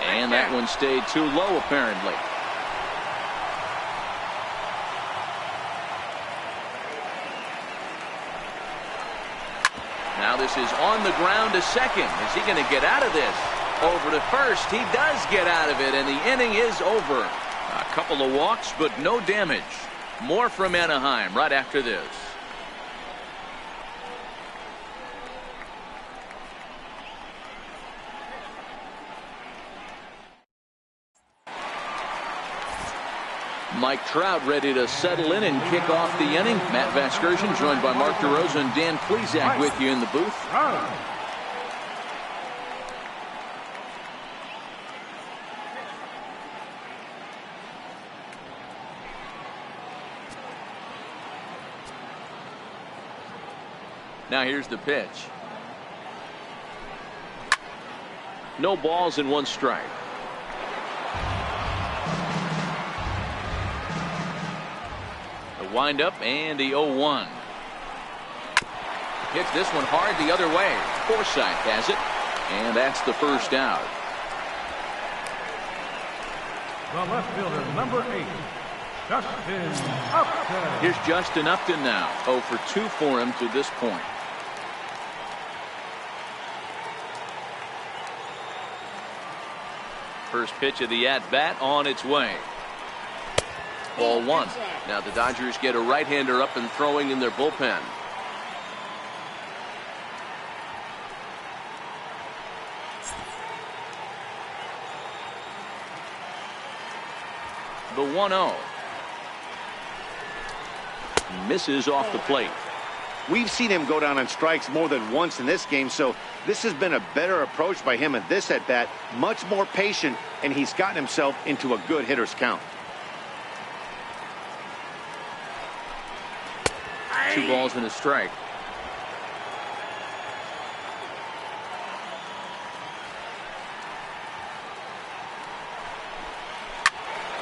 And that one stayed too low, apparently. Now this is on the ground to second. Is he going to get out of this? Over to first. He does get out of it, and the inning is over. A couple of walks, but no damage. More from Anaheim right after this. Mike Trout ready to settle in and kick off the inning. Matt Vasgersian joined by Mark DeRosa and Dan Plesac with you in the booth. Now here's the pitch. No balls and 1 strike. Wind up and the 0-1. Hits this one hard the other way. Forsythe has it, and that's the first out. The left fielder, number 8, Justin Upton. Here's Justin Upton now. 0 for 2 for him to this point. First pitch of the at-bat on its way. Ball 1. Now the Dodgers get a right-hander up and throwing in their bullpen. The 1-0. Misses off the plate. We've seen him go down on strikes more than once in this game, so this has been a better approach by him at this at-bat. Much more patient, and he's gotten himself into a good hitter's count. 2 balls and a strike.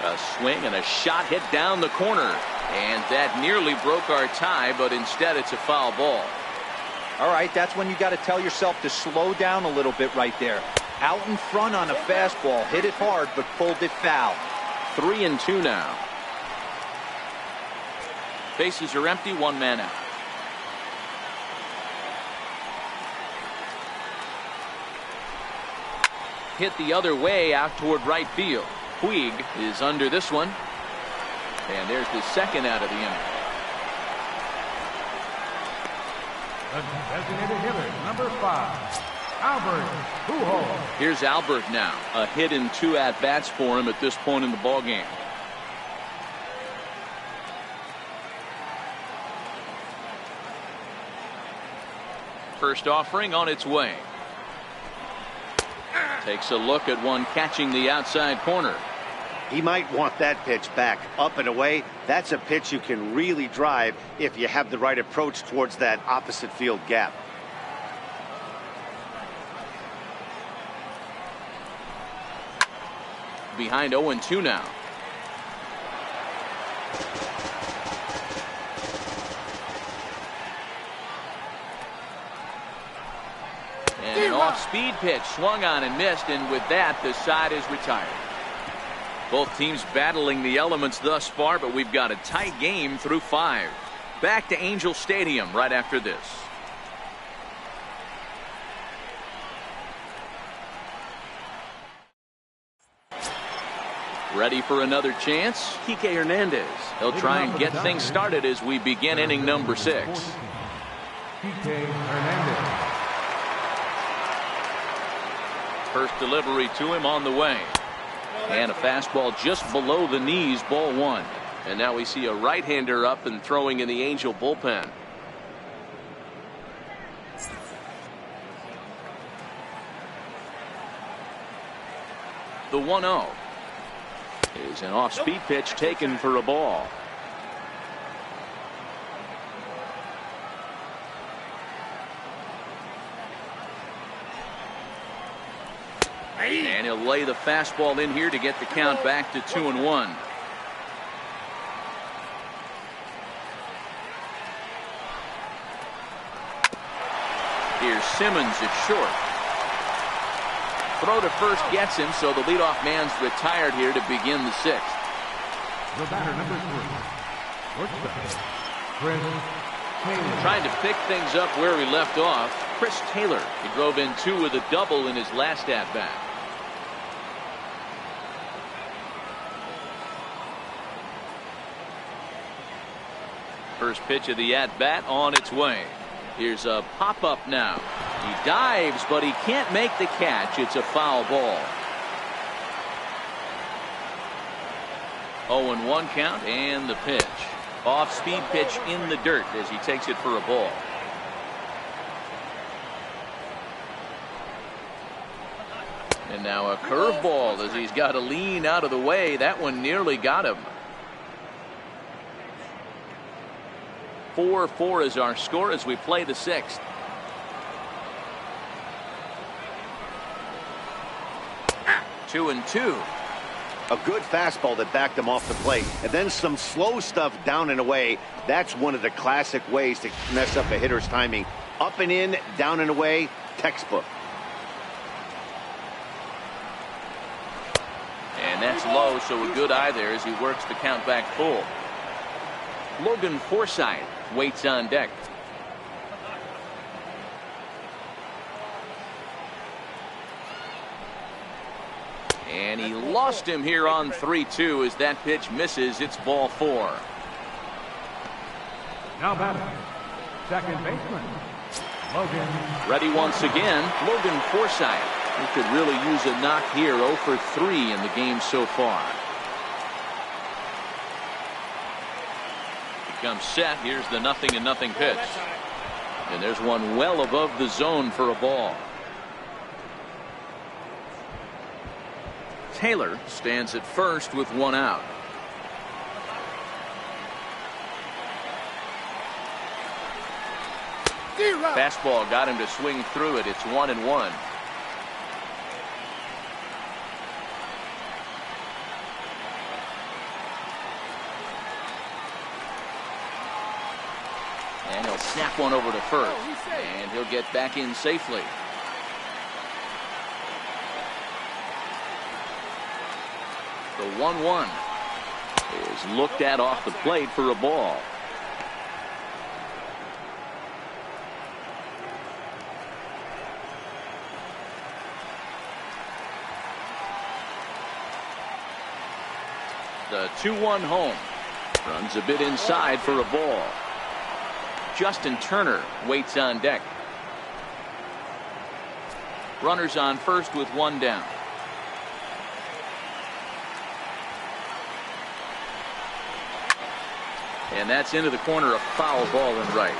A swing and a shot hit down the corner. And that nearly broke our tie, but instead it's a foul ball. All right, that's when you got to tell yourself to slow down a little bit right there. Out in front on a fastball, hit it hard, but pulled it foul. 3-2 now. Bases are empty, 1 man out. Hit the other way out toward right field. Puig is under this one. And there's the second out of the inning. The designated hitter, number 5, Albert Pujols. Here's Albert now. A hit in 2 at-bats for him at this point in the ballgame. First offering on its way. Takes a look at one catching the outside corner. He might want that pitch back. Up and away, that's a pitch you can really drive if you have the right approach towards that opposite field gap. Behind 0-2 now. And an Off-speed pitch, swung on and missed, and with that, the side is retired. Both teams battling the elements thus far, but we've got a tight game through 5. Back to Angel Stadium right after this. Ready for another chance? Kike Hernandez. He'll try and get things started as we begin inning number 6. Kike Hernandez. First delivery to him on the way. And a fastball just below the knees, ball 1. And now we see a right-hander up and throwing in the Angel bullpen. The 1-0 is an off-speed pitch taken for a ball. And he'll lay the fastball in here to get the count back to 2-1. Here's Simmons at short. Throw to first gets him, so the leadoff man's retired here to begin the 6th. The batter, number 3. Shortstop, Chris Taylor. Trying to pick things up where he left off, Chris Taylor. He drove in 2 with a double in his last at-bat. First pitch of the at-bat on its way. Here's a pop-up now. He dives, but he can't make the catch. It's a foul ball. 0-1 count, and the pitch. Off-speed pitch in the dirt as he takes it for a ball. And now a curveball as he's got to lean out of the way. That one nearly got him. 4-4 is our score as we play the 6th. Two and 2. A good fastball that backed him off the plate, and then some slow stuff down and away. That's one of the classic ways to mess up a hitter's timing. Up and in, down and away, textbook. And that's low, so a good eye there as he works the count back full. Logan Forsythe waits on deck. And he lost him here on 3-2 as that pitch misses. It's ball 4. Now batting, second baseman, Logan. Ready once again, Logan Forsythe. He could really use a knock here. 0 for 3 in the game so far. He comes set. Here's the 0-0 pitch. And there's one well above the zone for a ball. Taylor stands at first with 1 out. Fastball got him to swing through it. It's 1-1. And he'll snap one over to first. And he'll get back in safely. The 1-1 is looked at off the plate for a ball. The 2-1 home. Runs a bit inside for a ball. Justin Turner waits on deck. Runners on first with 1 down. And that's into the corner, a foul ball in right.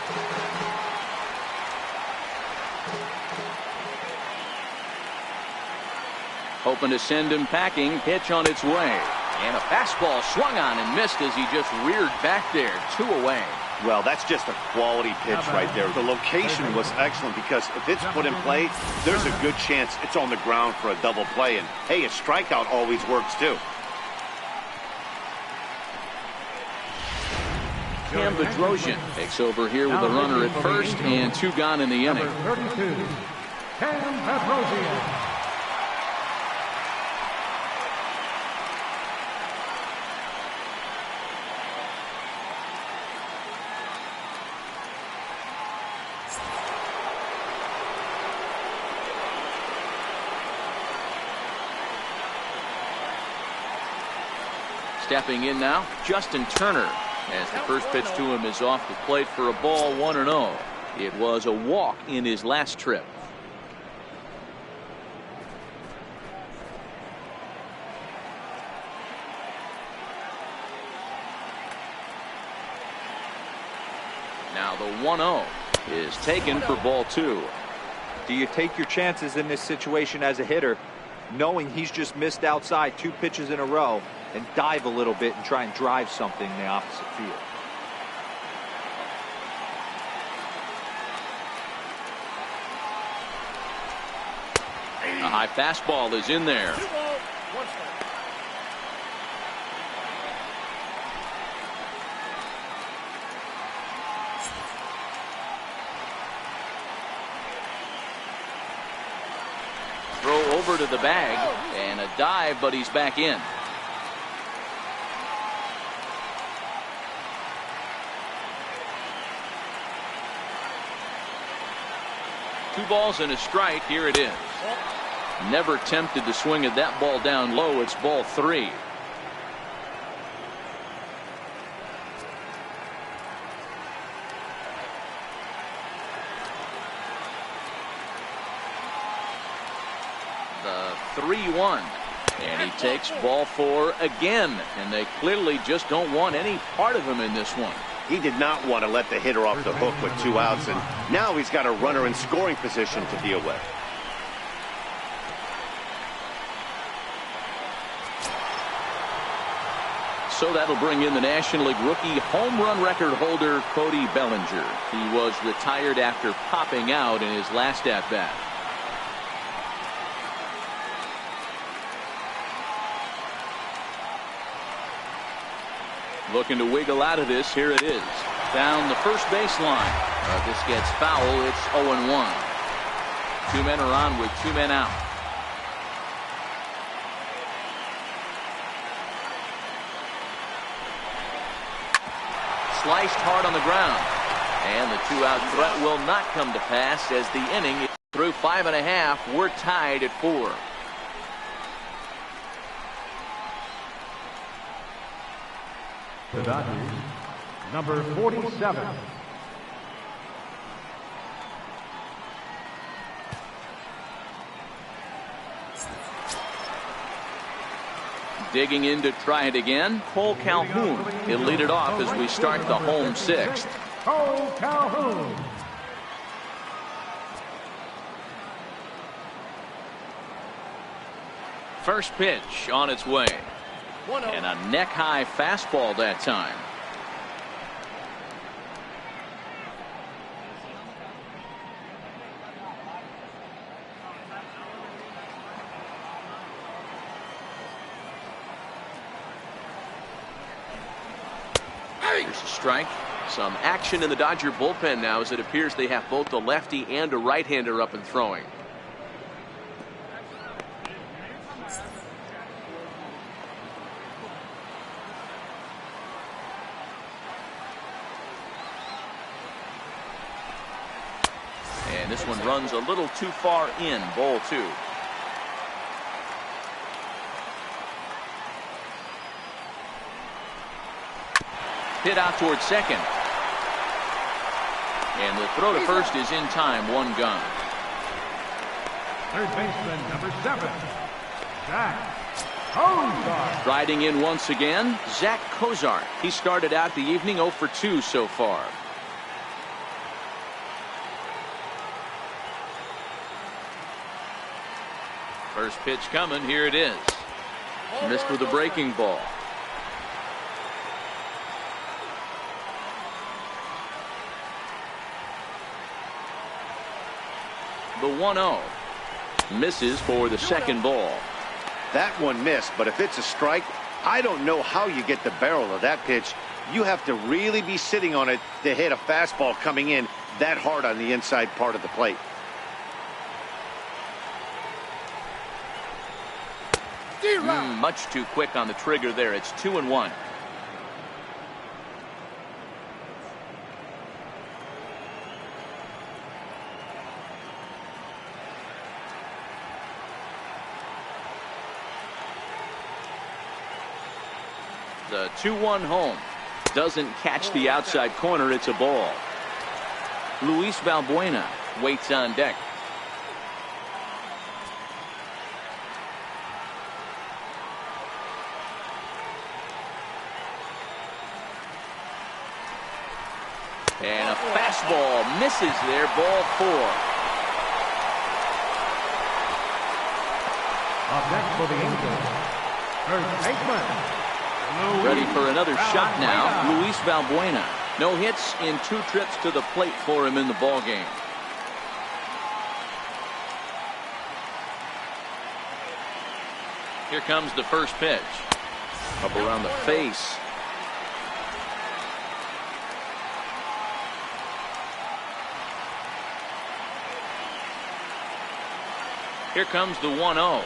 Hoping to send him packing. Pitch on its way. And a fastball swung on and missed as he just reared back there. 2 away. Well, that's just a quality pitch right there. The location was excellent because if it's put in play, there's a good chance it's on the ground for a double play. And, hey, a strikeout always works, too. Cam Bedrosian takes over here with a runner at first and 2 gone in the inning. Number 32, Cam Petrosian. Stepping in now, Justin Turner, as the first pitch to him is off the plate for a ball 1-0. It was a walk in his last trip. Now the 1-0 is taken for ball 2. Do you take your chances in this situation as a hitter, knowing he's just missed outside 2 pitches in a row, and dive a little bit and try and drive something in the opposite field? A high fastball is in there. 2 balls, 1 strike. Throw over to the bag and a dive, but he's back in. Two balls and a strike. Here it is. Never tempted to swing at that ball down low. It's ball 3. The 3-1. And he takes ball 4 again. And they clearly just don't want any part of him in this one. He did not want to let the hitter off the hook with 2 outs, and now he's got a runner in scoring position to deal with. So that'll bring in the National League rookie home run record holder Cody Bellinger. He was retired after popping out in his last at-bat. Looking to wiggle out of this. Here it is. Down the first baseline. This gets foul. It's 0-1. 2 men are on with 2 men out. Sliced hard on the ground. And the 2-out threat will not come to pass as the inning is through 5.5. We're tied at 4. The Dodgers, number 47. Digging in to try it again, Cole Calhoun. He'll lead it off as we start the home 6th. Cole Calhoun. First pitch on its way. 1-0. And a neck-high fastball that time. There's a strike. Some action in the Dodger bullpen now as it appears they have both a lefty and a right-hander up and throwing. And this one runs a little too far in, ball 2. Hit out towards second. And the throw to first is in time, 1 gone. Third baseman, number 7, Zach Kozar. Riding in once again, Zach Kozar. He started out the evening 0 for 2 so far. First pitch coming. Here it is. Missed with a breaking ball. The 1-0 misses for the second ball. That one missed, but if it's a strike, I don't know how you get the barrel of that pitch. You have to really be sitting on it to hit a fastball coming in that hard on the inside part of the plate. Much too quick on the trigger there. It's 2-1. The 2-1 home. Doesn't catch the outside corner. It's a ball. Luis Valbuena waits on deck. And a fastball misses there. Ball 4. Up next for the Angels, first baseman. Ready for another shot now. Luis Valbuena. No hits in 2 trips to the plate for him in the ball game. Here comes the first pitch. Up around the face. Here comes the 1-0.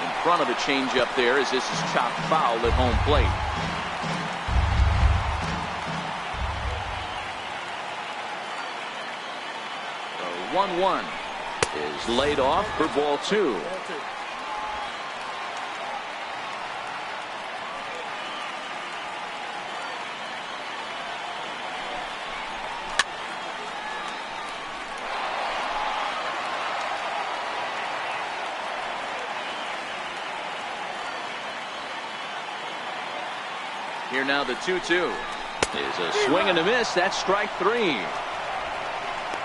In front of the changeup there as this is chopped foul at home plate. The 1-1 is laid off for ball 2. Here now the 2-2 is a swing and a miss. That's strike 3.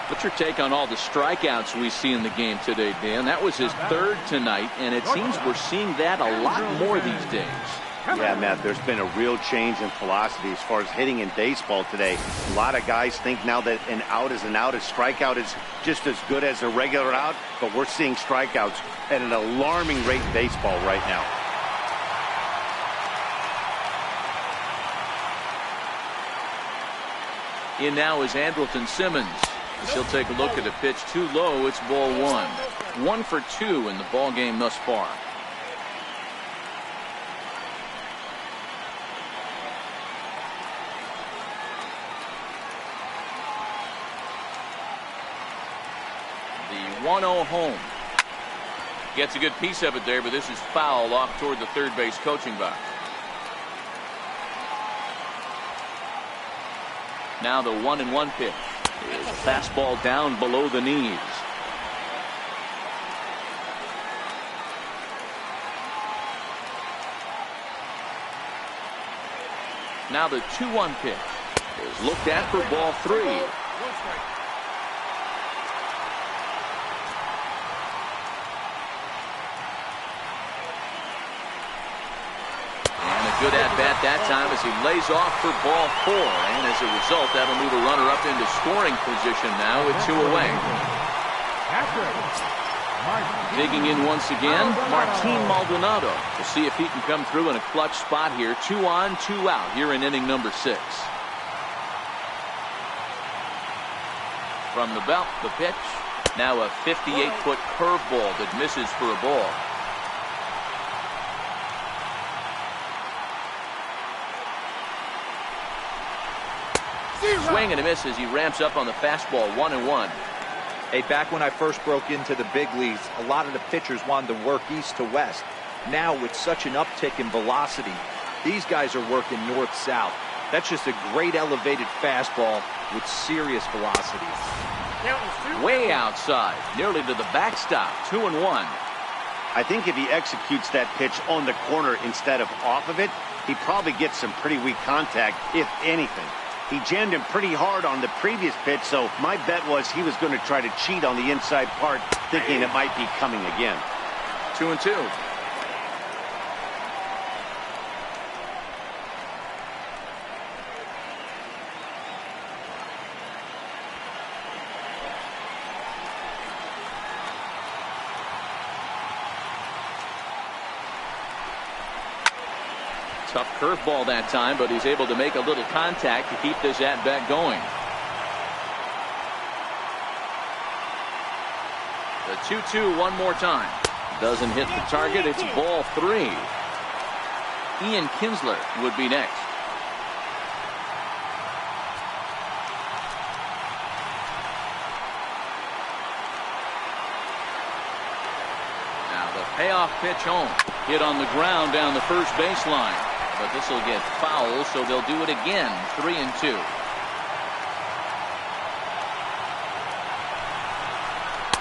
What's your take on all the strikeouts we see in the game today, Dan? That was his 3rd tonight, and it seems we're seeing that a lot more these days. Yeah, Matt, there's been a real change in philosophy as far as hitting in baseball today. A lot of guys think now that an out is an out. A strikeout is just as good as a regular out, but we're seeing strikeouts at an alarming rate in baseball right now. In now is Andrelton Simmons. As he'll take a look at a pitch too low. It's ball 1. 1 for 2 in the ball game thus far. The 1-0 home. Gets a good piece of it there, but this is foul off toward the third base coaching box. Now the 1-1 pitch is a fastball down below the knees. Now the 2-1 pitch is looked at for ball 3. Good at bat that time as he lays off for ball 4, and as a result that'll move a runner up into scoring position now with 2 away. Digging in once again, Martin Maldonado. We'll see if he can come through in a clutch spot here. 2 on, 2 out here in inning number 6. From the belt, the pitch. Now a 58-foot curveball that misses for a ball. Swing and a miss as he ramps up on the fastball. 1-1. Hey, back when I first broke into the big leagues, a lot of the pitchers wanted to work east to west. Now, with such an uptick in velocity, these guys are working north-south. That's just a great elevated fastball with serious velocity. Way outside, nearly to the backstop. 2-1. I think if he executes that pitch on the corner instead of off of it, he probably gets some pretty weak contact, if anything. He jammed him pretty hard on the previous pitch, so my bet was he was going to try to cheat on the inside part, thinking it might be coming again. 2-2. Tough curveball that time, but he's able to make a little contact to keep this at-bat going. The 2-2 one more time. Doesn't hit the target. It's ball 3. Ian Kinsler would be next. Now the payoff pitch home. Hit on the ground down the first baseline. But this will get foul, so they'll do it again. 3-2.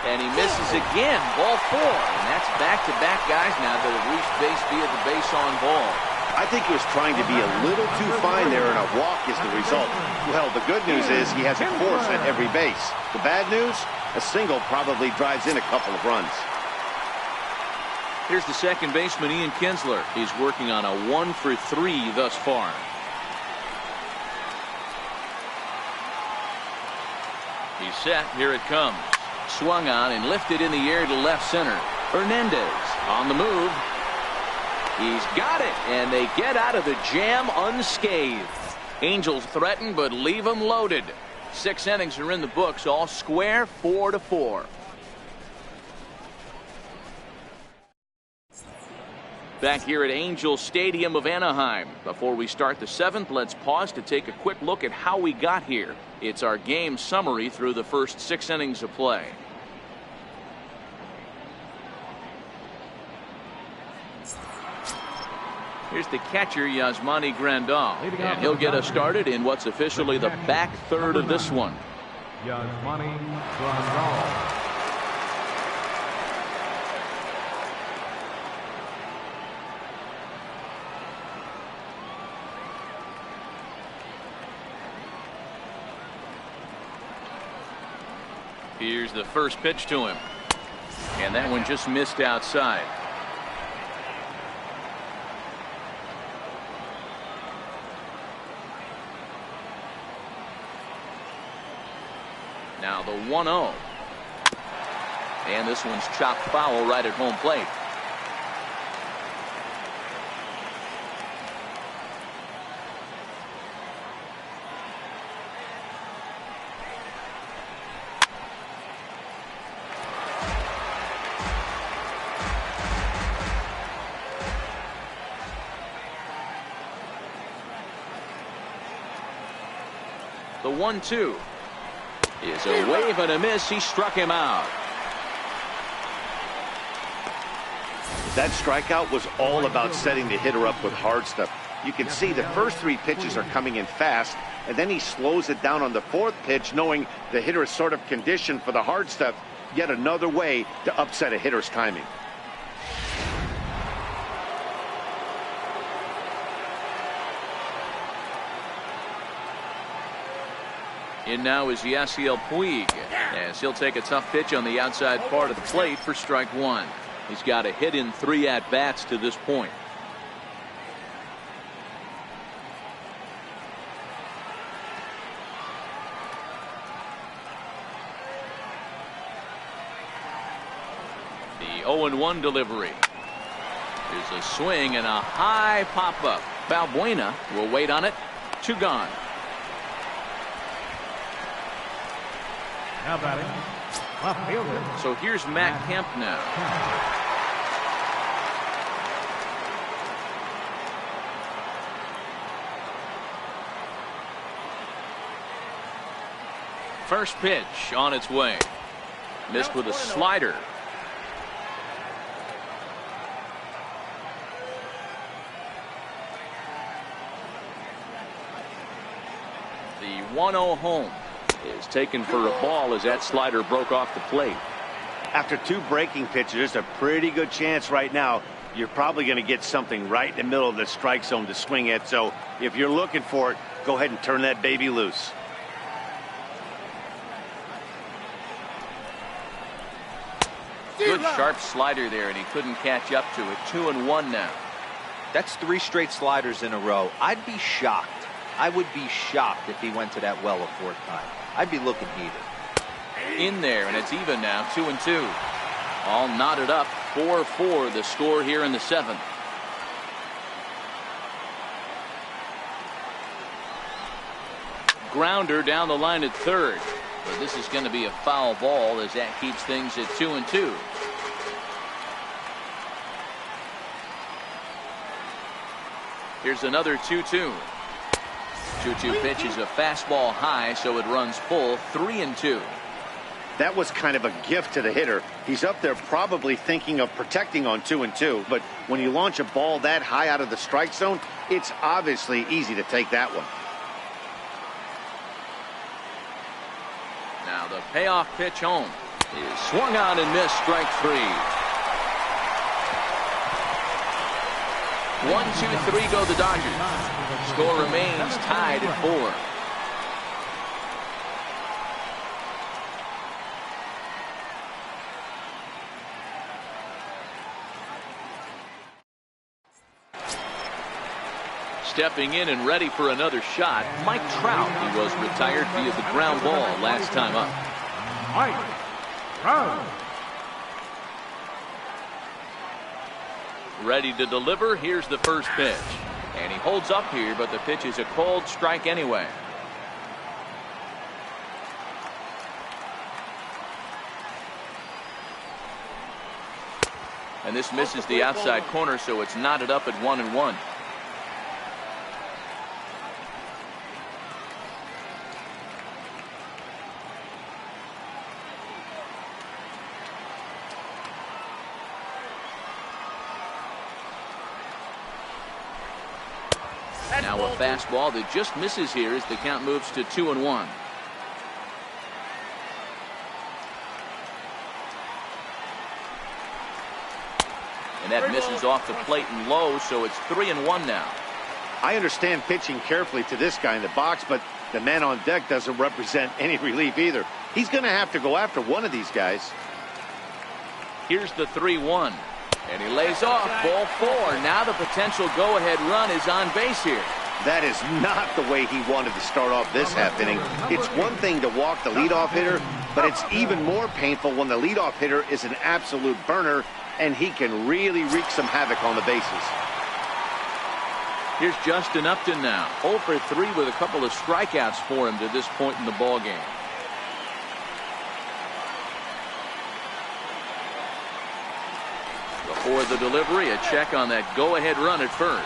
And he misses again. Ball 4. And that's back-to-back guys now that have reached base via the base on ball. I think he was trying to be a little too fine there, and a walk is the result. Well, the good news is he has a force at every base. The bad news? A single probably drives in a couple of runs. Here's the second baseman, Ian Kinsler. He's working on a 1-for-3 thus far. He's set. Here it comes. Swung on and lifted in the air to left center. Hernandez on the move. He's got it, and they get out of the jam unscathed. Angels threaten, but leave them loaded. 6 innings are in the books, all square, 4-4. Back here at Angel Stadium of Anaheim. Before we start the 7th, let's pause to take a quick look at how we got here. It's our game summary through the first 6 innings of play. Here's the catcher, Yasmani Grandal, and he'll get us started in what's officially the back third of this one. Yasmani Grandal. Here's the first pitch to him, and that one just missed outside. Now the 1-0. And this one's chopped foul right at home plate. The 1-2. Is a wave and a miss. He struck him out. That strikeout was all about setting the hitter up with hard stuff. You can see the first 3 pitches are coming in fast, and then he slows it down on the 4th pitch, knowing the hitter is sort of conditioned for the hard stuff. Yet another way to upset a hitter's timing. In now is Yasiel Puig, as he'll take a tough pitch on the outside part of the plate for strike 1. He's got a hit in 3 at-bats to this point. The 0-1 delivery. There's a swing and a high pop-up. Balbuena will wait on it. 2 gone. Now batting, left fielder. So here's Matt Kemp now. First pitch on its way. Missed with a slider. The 1-0 home is taken for a ball as that slider broke off the plate. After 2 breaking pitches, there's a pretty good chance right now you're probably going to get something right in the middle of the strike zone to swing at. So if you're looking for it, go ahead and turn that baby loose. Good sharp slider there, and he couldn't catch up to it. 2-1 now. That's 3 straight sliders in a row. I'd be shocked. I would be shocked if he went to that well a 4th time. I'd be looking heated. In there, and it's even now, 2-2. All knotted up, 4-4 the score here in the 7th. Grounder down the line at 3rd. But this is going to be a foul ball as that keeps things at 2-2. Here's another 2-2. 2-2 pitch is a fastball high, so it runs full, 3-2. That was kind of a gift to the hitter. He's up there probably thinking of protecting on 2-2, but when you launch a ball that high out of the strike zone, it's obviously easy to take that one. Now the payoff pitch home is swung on and missed, strike 3. 1-2-3 go the Dodgers. Score remains tied at 4. Stepping in and ready for another shot, Mike Trout. He was retired via the ground ball last time up. Mike Trout. Ready to deliver. Here's the first pitch. And he holds up here, but the pitch is a cold strike anyway. And this misses the outside corner, so it's knotted up at 1-1. Now a fastball that just misses here as the count moves to 2-1. And that misses off the plate and low, so it's 3-1 now. I understand pitching carefully to this guy in the box, but the man on deck doesn't represent any relief either. He's going to have to go after one of these guys. Here's the 3-1. And he lays off, ball 4. Now the potential go-ahead run is on base here. That is not the way he wanted to start off this half inning. It's one thing to walk the leadoff hitter, but it's even more painful when the leadoff hitter is an absolute burner, and he can really wreak some havoc on the bases. Here's Justin Upton now. 0 for 3 with a couple of strikeouts for him to this point in the ballgame. Before the delivery, a check on that go-ahead run at first.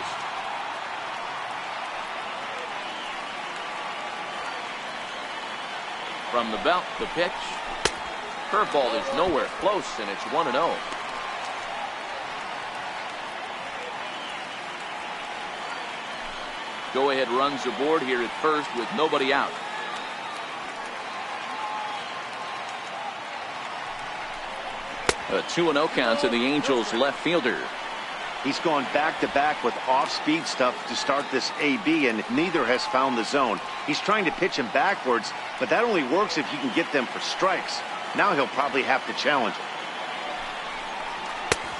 From the belt, the pitch. Curveball is nowhere close, and it's 1-0. Go-ahead runs aboard here at first with nobody out. A 2-0 count to the Angels left fielder. He's gone back-to-back with off-speed stuff to start this AB, and neither has found the zone. He's trying to pitch him backwards, but that only works if you can get them for strikes. Now he'll probably have to challenge it.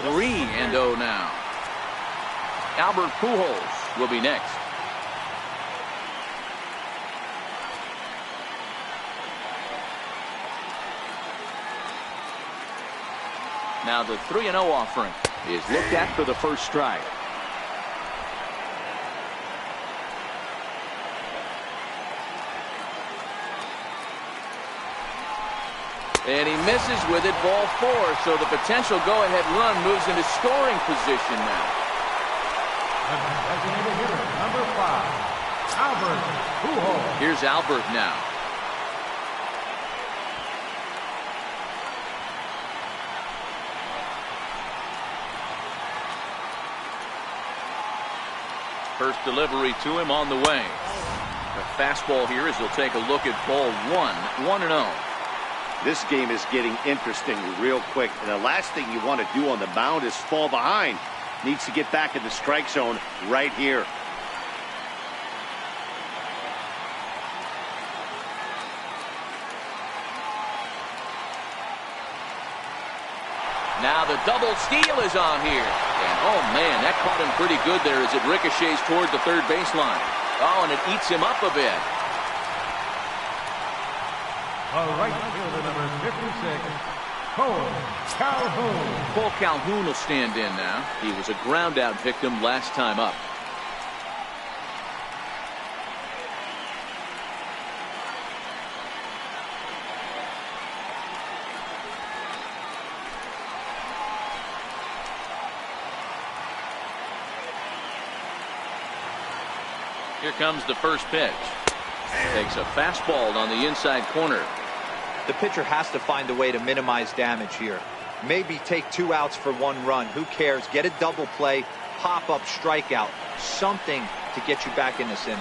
3-0 now. Albert Pujols will be next. Now the 3-0 offering is looked at for the first strike. And he misses with it, ball 4. So the potential go-ahead run moves into scoring position now. Designated hitter, number 5, Albert Pujols. Here's Albert now. First delivery to him on the way. A fastball here as he'll take a look at ball 1, 1-0. This game is getting interesting real quick, and the last thing you want to do on the mound is fall behind. Needs to get back in the strike zone right here. Now the double steal is on here. And oh man, that caught him pretty good there as it ricochets toward the third baseline. Oh, and it eats him up a bit. Right fielder, number 56, Cole Calhoun. Cole Calhoun will stand in now. He was a ground out victim last time up. Here comes the first pitch. Takes a fastball on the inside corner. The pitcher has to find a way to minimize damage here. Maybe take 2 outs for 1 run. Who cares? Get a double play, pop up, strikeout, something to get you back in this inning.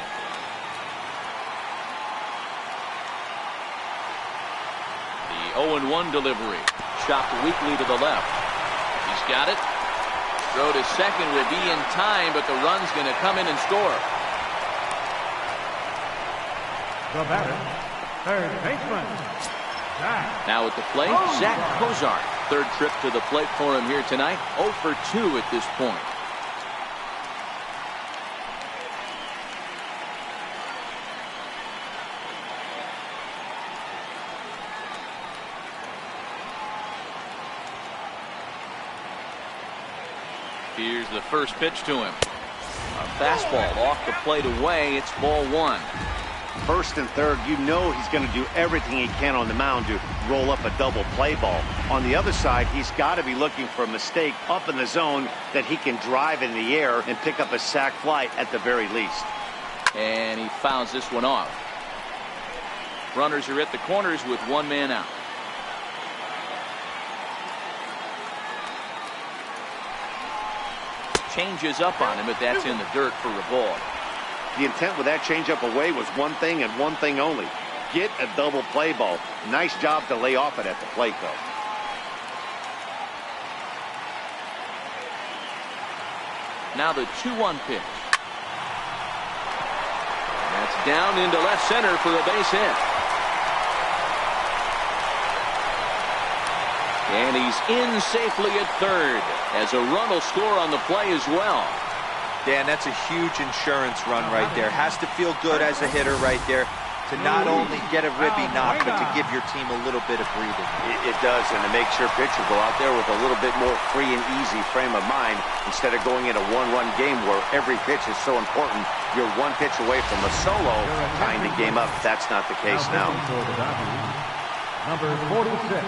The 0-1 delivery. Chopped weakly to the left. He's got it. Throw to second will be in time, but the run's going to come in and score. The batter, third baseman, Zach. Now at the plate, Zach Cozart. Third trip to the plate for him here tonight. 0 for 2 at this point. Here's the first pitch to him. A fastball off the plate away. It's ball 1. First and third, you know he's going to do everything he can on the mound to roll up a double play ball. On the other side, he's got to be looking for a mistake up in the zone that he can drive in the air and pick up a sac fly at the very least. And he fouls this one off. Runners are at the corners with 1 man out. Changes up on him, but that's in the dirt for a ball. The intent with that changeup away was one thing and one thing only. Get a double play ball. Nice job to lay off it at the plate, though. Now the 2-1 pitch. That's down into left center for a base hit. And he's in safely at third, as a run will score on the play as well. Dan, that's a huge insurance run right there. Has to feel good as a hitter right there to not only get a ribby knock, but to give your team a little bit of breathing. It does, and to make sure pitcher go out there with a little bit more free and easy frame of mind instead of going in a 1-run game where every pitch is so important. You're 1 pitch away from a solo, tying the game up. That's not the case now. Number 46.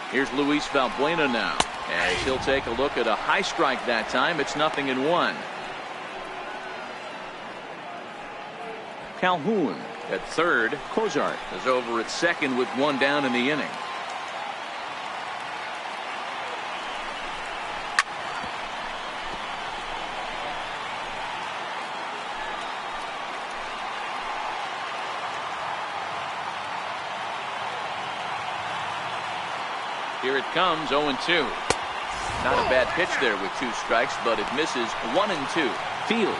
Here's Luis Valbuena now, as he'll take a look at a high strike that time. It's 0-1. Calhoun at third. Cozart is over at second with 1 down in the inning. Here it comes, 0-2. Not a bad pitch there with 2 strikes, but it misses 1-2. Fields,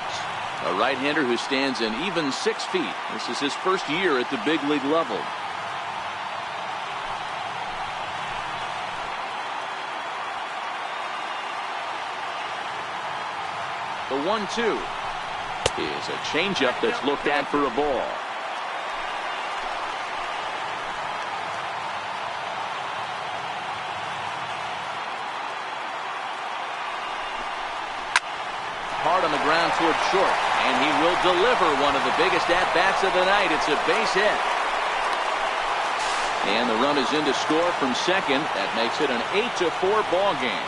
a right-hander who stands an even 6 feet. This is his first year at the big league level. The 1-2 is a changeup that's looked at for a ball. Hard on the ground toward short, and he will deliver one of the biggest at-bats of the night. It's a base hit. And the run is in to score from second. That makes it an 8-4 ball game.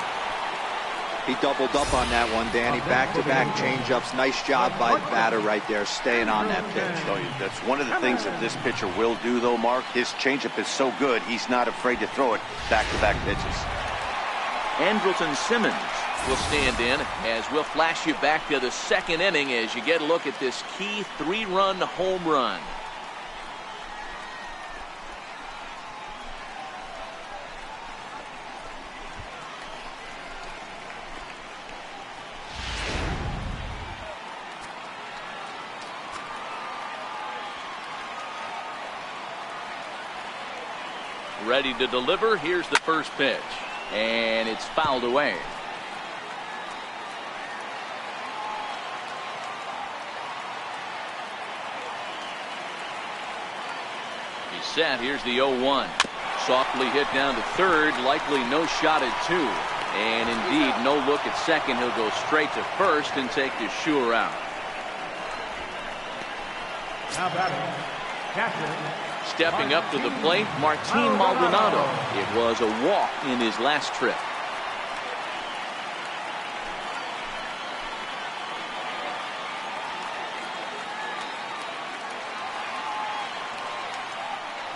He doubled up on that one, Danny. Back-to-back changeups. Nice job by the batter right there, staying on that pitch. That's one of the things that this pitcher will do, though, Mark. His changeup is so good, he's not afraid to throw it back-to-back pitches. Andrelton Simmons will stand in as we'll flash you back to the second inning as you get a look at this key 3-run home run. Ready to deliver. Here's the first pitch, and it's fouled away. He's set. Here's the 0-1. Softly hit down to third, likely no shot at two. And indeed, no look at second. He'll go straight to first and take the sure out. Now batting, catcher. Stepping up to the plate, Martin Maldonado. It was a walk in his last trip.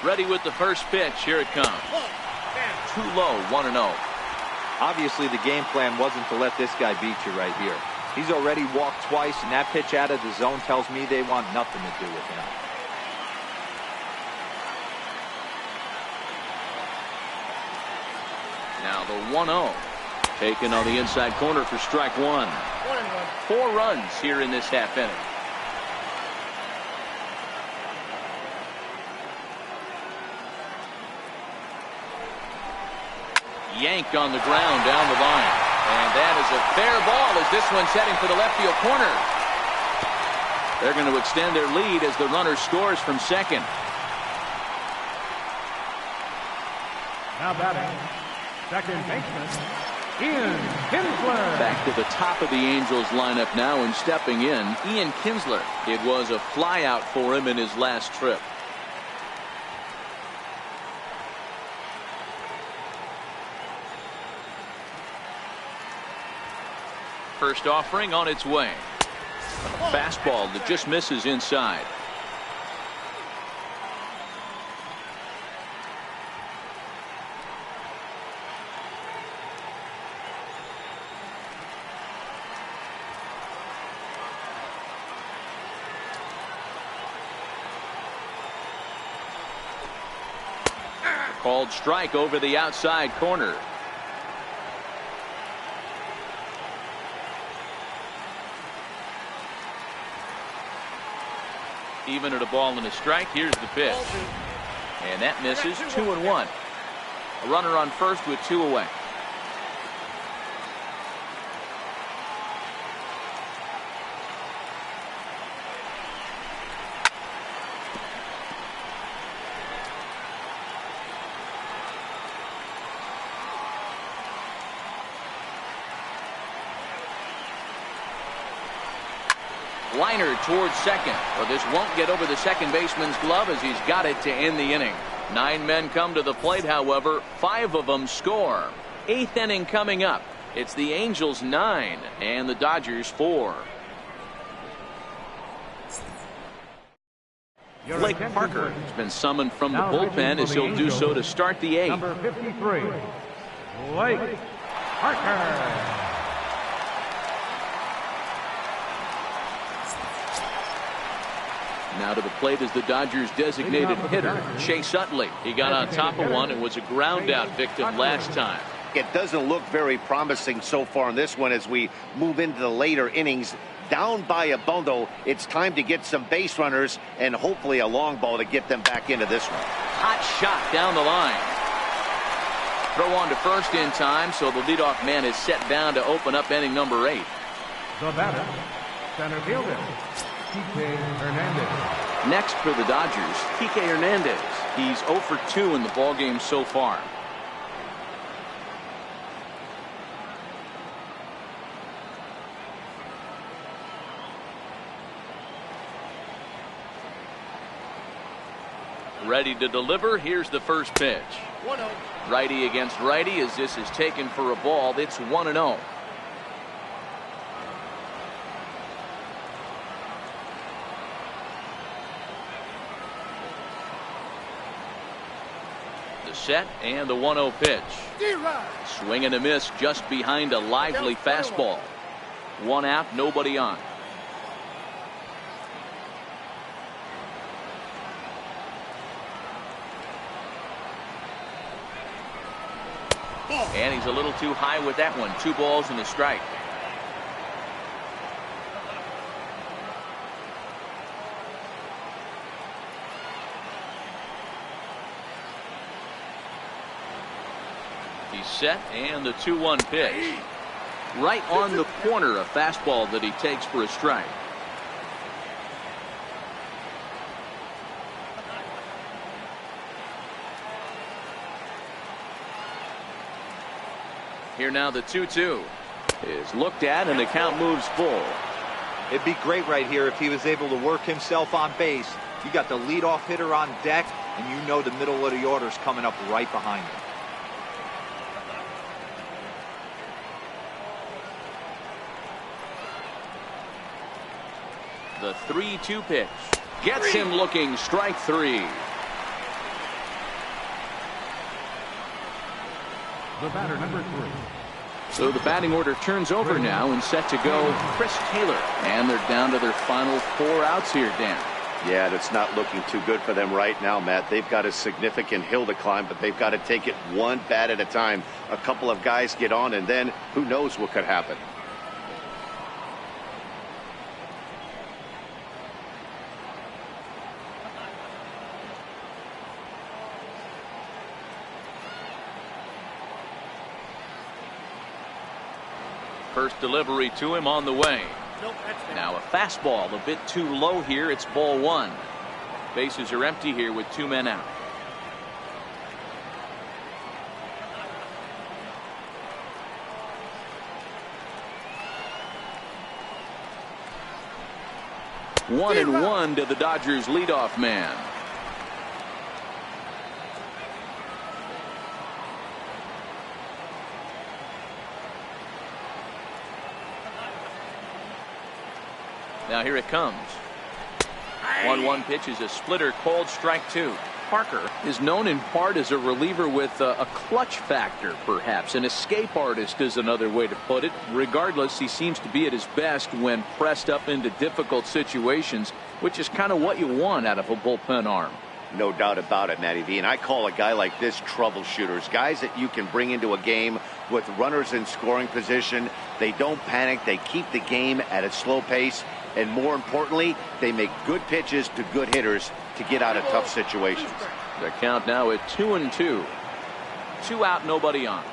Ready with the first pitch. Here it comes. Too low, 1-0. Obviously, the game plan wasn't to let this guy beat you right here. He's already walked twice, and that pitch out of the zone tells me they want nothing to do with him. Now the 1-0. Taken on the inside corner for strike one. 4 runs here in this half inning. Yanked on the ground down the line. And that is a fair ball as this one's heading for the left field corner. They're going to extend their lead as the runner scores from second. Now batting, second baseman, Ian Kinsler. Back to the top of the Angels lineup now and stepping in, Ian Kinsler. It was a flyout for him in his last trip. First offering on its way. A fastball that just misses inside. Called strike over the outside corner. Even at a ball and a strike, here's the pitch. And that misses. 2-1. A runner on first with 2 away. Liner towards second, but this won't get over the second baseman's glove as he's got it to end the inning. 9 men come to the plate, however, 5 of them score. 8th inning coming up. It's the Angels 9 and the Dodgers 4. Blake Parker has been summoned from the bullpen as he'll do so to start the 8th. Number 53, Blake Parker. Now to the plate is the Dodgers designated hitter, Chase Utley. He got on top of one and was a ground out victim last time. It doesn't look very promising so far in this one as we move into the later innings. Down by a bundle, it's time to get some base runners and hopefully a long ball to get them back into this one. Hot shot down the line. Throw on to first in time, so the leadoff man is set down to open up inning number 8. The batter, center fielder, Kike Hernandez. Next for the Dodgers, Kike Hernandez. He's 0 for 2 in the ballgame so far. Ready to deliver. Here's the first pitch. 1-0. Righty against righty as this is taken for a ball. It's 1-0. The set and the 1-0 pitch. Swing and a miss just behind a lively fastball. 1 out, nobody on. And he's a little too high with that one. 2 balls and a strike. He's set and the 2-1 pitch. Right on the corner, a fastball that he takes for a strike. Here now the 2-2 is looked at, and the count moves full. It'd be great right here if he was able to work himself on base. You got the leadoff hitter on deck, and you know the middle of the order's coming up right behind him. The 3-2 pitch gets him looking. Strike 3. The batter, number 3. So the batting order turns over now, and set to go Chris Taylor. And they're down to their final 4 outs here, Dan. Yeah, that's not looking too good for them right now, Matt. They've got a significant hill to climb, but they've got to take it one bat at a time. A couple of guys get on, and then who knows what could happen. First delivery to him on the way. Now a fastball a bit too low here. It's ball 1. Bases are empty here with 2 men out. One and one to the Dodgers leadoff man. Now here it comes. 1-1 pitch is a splitter, called strike 2. Parker is known in part as a reliever with a clutch factor, perhaps. An escape artist is another way to put it. Regardless, he seems to be at his best when pressed up into difficult situations, which is kind of what you want out of a bullpen arm. No doubt about it, Matty V. And I call a guy like this troubleshooters. Guys that you can bring into a game with runners in scoring position. They don't panic. They keep the game at a slow pace. And more importantly, they make good pitches to good hitters to get out of tough situations. The count now at 2-2. 2 out, nobody on.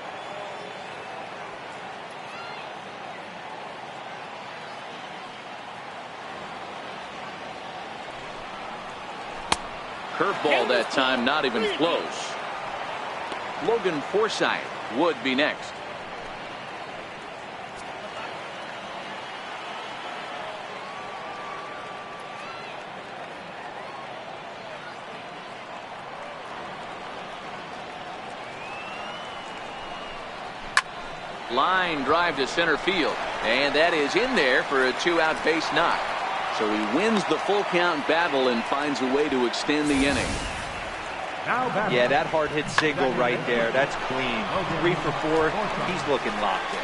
Curveball that time, not even close. Logan Forsythe would be next. Line drive to center field, and that is in there for a 2-out base knock. So he wins the full count battle and finds a way to extend the inning. Yeah, that hard hit single right there. That's clean. 3 for 4. He's looking locked in.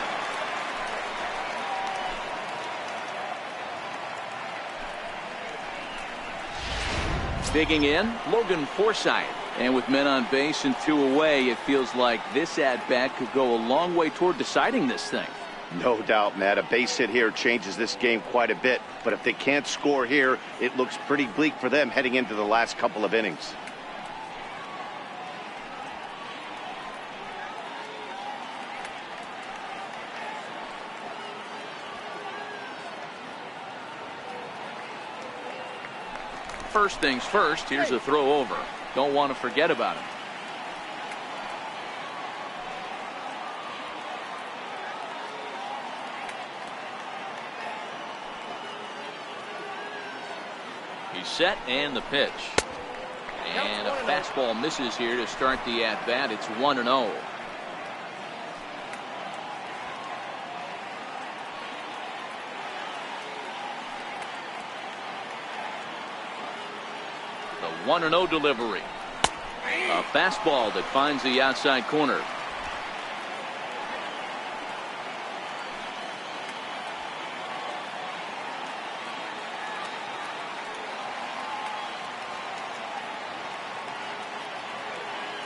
Digging in, Logan Forsythe. And with men on base and 2 away, it feels like this at-bat could go a long way toward deciding this thing. No doubt, Matt. A base hit here changes this game quite a bit. But if they can't score here, it looks pretty bleak for them heading into the last couple of innings. First things first, here's a throw over. Don't want to forget about him. He's set, and the pitch. And a fastball misses here to start the at-bat. It's 1-0. The 1-0 delivery. A fastball that finds the outside corner.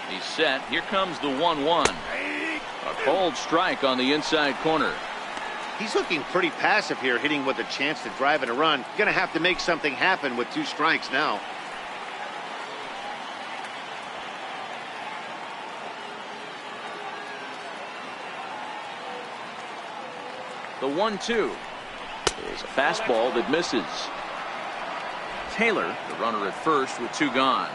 He's set. Here comes the 1-1. A cold strike on the inside corner. He's looking pretty passive here, hitting with a chance to drive and a run. Going to have to make something happen with 2 strikes now. The 1-2 is a fastball that misses. Taylor, the runner at first with 2 gone.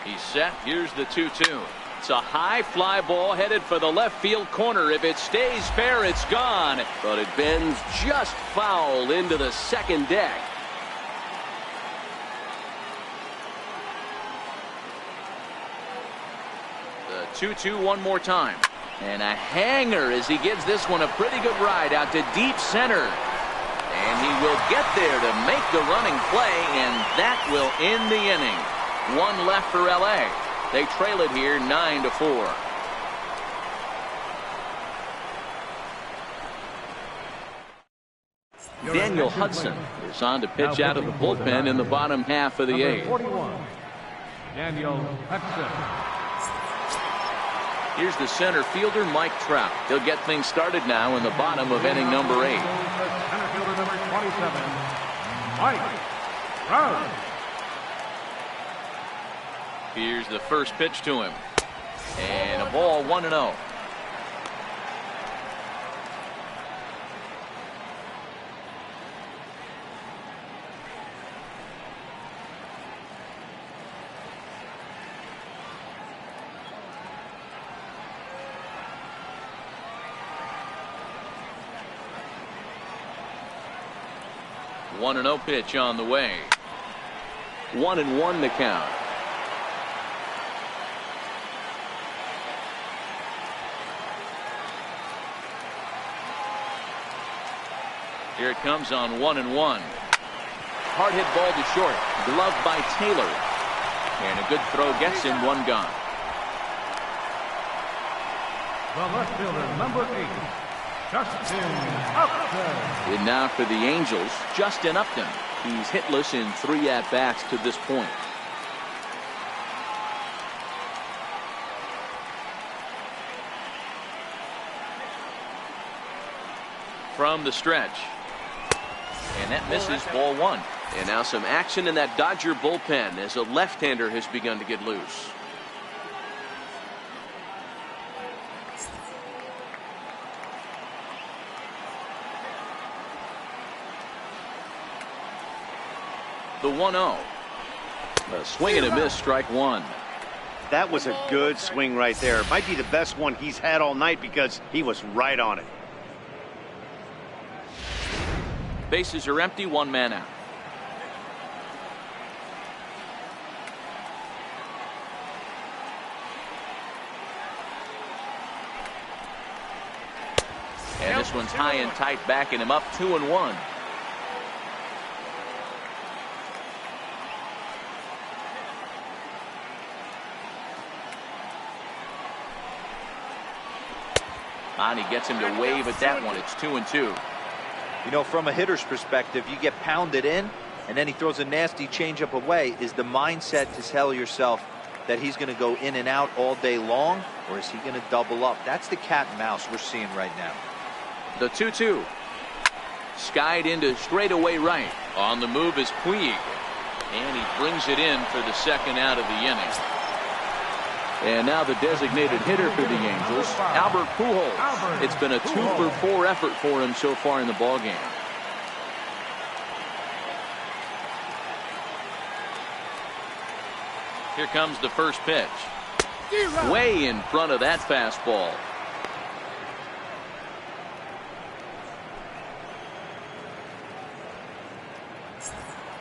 He's set. Here's the 2-2. It's a high fly ball headed for the left field corner. If it stays fair, it's gone. But it bends just foul into the second deck. The 2-2 one more time. And a hanger as he gives this one a pretty good ride out to deep center. And he will get there to make the running play, and that will end the inning. One left for LA. They trail it here 9-4. Daniel Hudson is on to pitch out of the bullpen in the bottom half of the eighth. 41, Daniel Hudson. Here's the center fielder, Mike Trout. He'll get things started now in the bottom of inning number 8. Center fielder number 27, Mike Trout. Here's the first pitch to him. And a ball 1-0. One 1-0 pitch on the way. 1-1 to count. Here it comes on 1-1. Hard hit ball to short. Gloved by Taylor. And a good throw gets him one gone. The left fielder number 8, Justin Upton. And now for the Angels, Justin Upton. He's hitless in 3 at-bats to this point. From the stretch. And that misses, ball 1. And now some action in that Dodger bullpen as a left-hander has begun to get loose. The 1-0. A swing and a miss, strike 1. That was a good swing right there. Might be the best one he's had all night because he was right on it. Bases are empty, 1 man out. And this one's high and tight, backing him up, 2-1. And he gets him to wave at that one. It's 2-2. You know, from a hitter's perspective, you get pounded in, and then he throws a nasty changeup away. Is the mindset to tell yourself that he's going to go in and out all day long, or is he going to double up? That's the cat and mouse we're seeing right now. The 2-2. Skied into straightaway right. On the move is Puig. And he brings it in for the second out of the inning. And now the designated hitter for the Angels, Albert Pujols. It's been a 2-for-4 effort for him so far in the ballgame. Here comes the first pitch. Way in front of that fastball.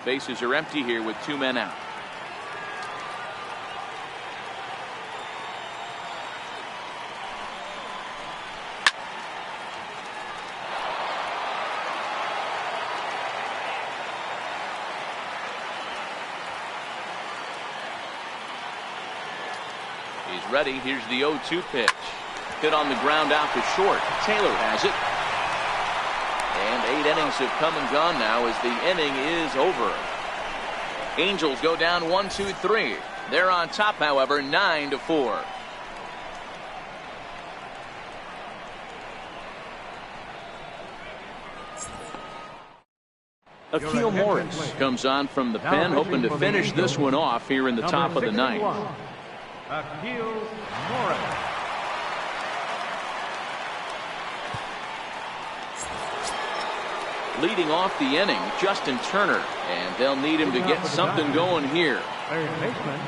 Bases are empty here with 2 men out. He's ready. Here's the 0-2 pitch. Hit on the ground out to short. Taylor has it. And 8 innings have come and gone now as the inning is over. Angels go down 1-2-3. They're on top, however, 9-4. Akil Morris comes on from the pen, hoping to finish this one off here in the top of the ninth. Akil Morris. Leading off the inning, Justin Turner, and they'll need him to get something going here. Third baseman,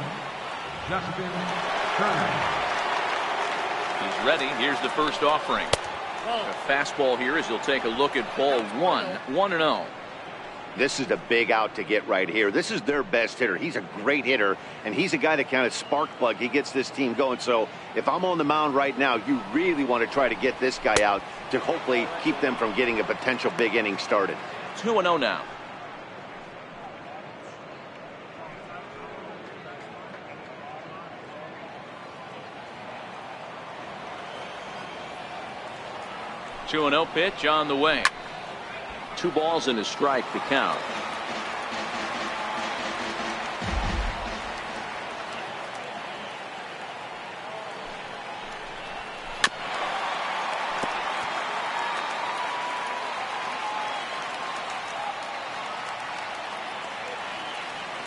Justin Turner. He's ready. Here's the first offering. A fastball here as he'll take a look at ball one. 1-0. This is a big out to get right here. This is their best hitter. He's a great hitter, and he's a guy that kind of spark plug. He gets this team going. So if I'm on the mound right now, you really want to try to get this guy out to hopefully keep them from getting a potential big inning started. 2-0 now. Two and 0 pitch on the way. 2 balls and a strike to count.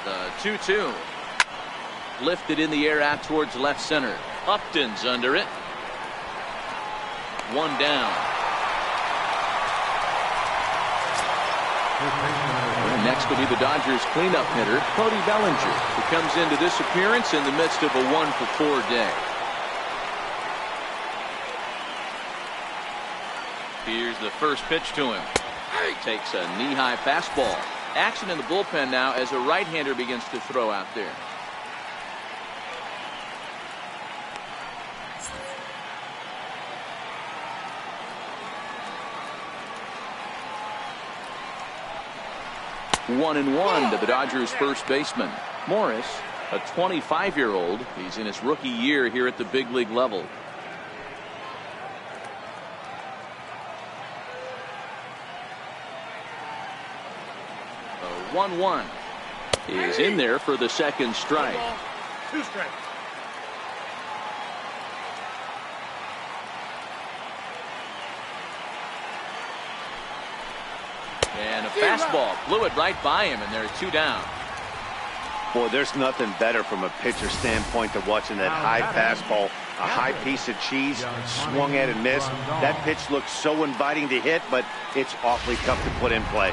The 2-2. Lifted in the air out towards left center. Upton's under it. 1 down. And next will be the Dodgers cleanup hitter, Cody Bellinger, who comes into this appearance in the midst of a 1-for-4 day. Here's the first pitch to him. He takes a knee-high fastball. Action in the bullpen now as a right-hander begins to throw out there. One and 1 to the Dodgers first baseman. Morris, a 25-year-old. He's in his rookie year here at the big league level. The 1-1 is in there for the second strike. 2 strikes. And a fastball blew it right by him, and there are 2 down. Boy, there's nothing better from a pitcher standpoint than watching that high fastball, a high piece of cheese, swung at and missed. That pitch looks so inviting to hit, but it's awfully tough to put in play.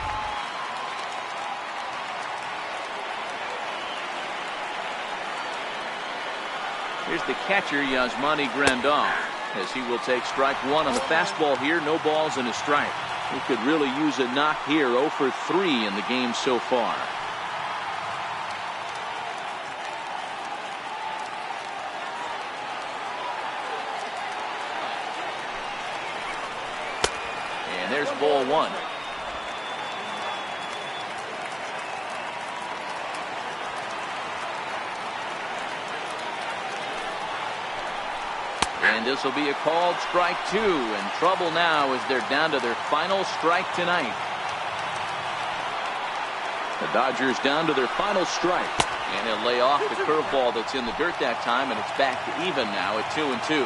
Here's the catcher, Yasmani Grandal, as he will take strike 1 on the fastball here. No balls and a strike. He could really use a knock here. 0 for 3 in the game so far. And there's ball 1. And this will be a called strike 2. In trouble now as they're down to their final strike tonight. The Dodgers down to their final strike. And he'll lay off the curveball that's in the dirt that time, and it's back to even now at 2-2.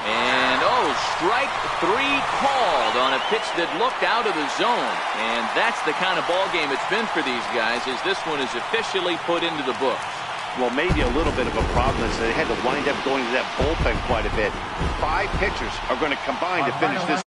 And strike 3 called on a pitch that looked out of the zone. And that's the kind of ball game it's been for these guys, as this one is officially put into the books. Well, maybe a little bit of a problem is they had to wind up going to that bullpen quite a bit. 5 pitchers are going to combine to finish this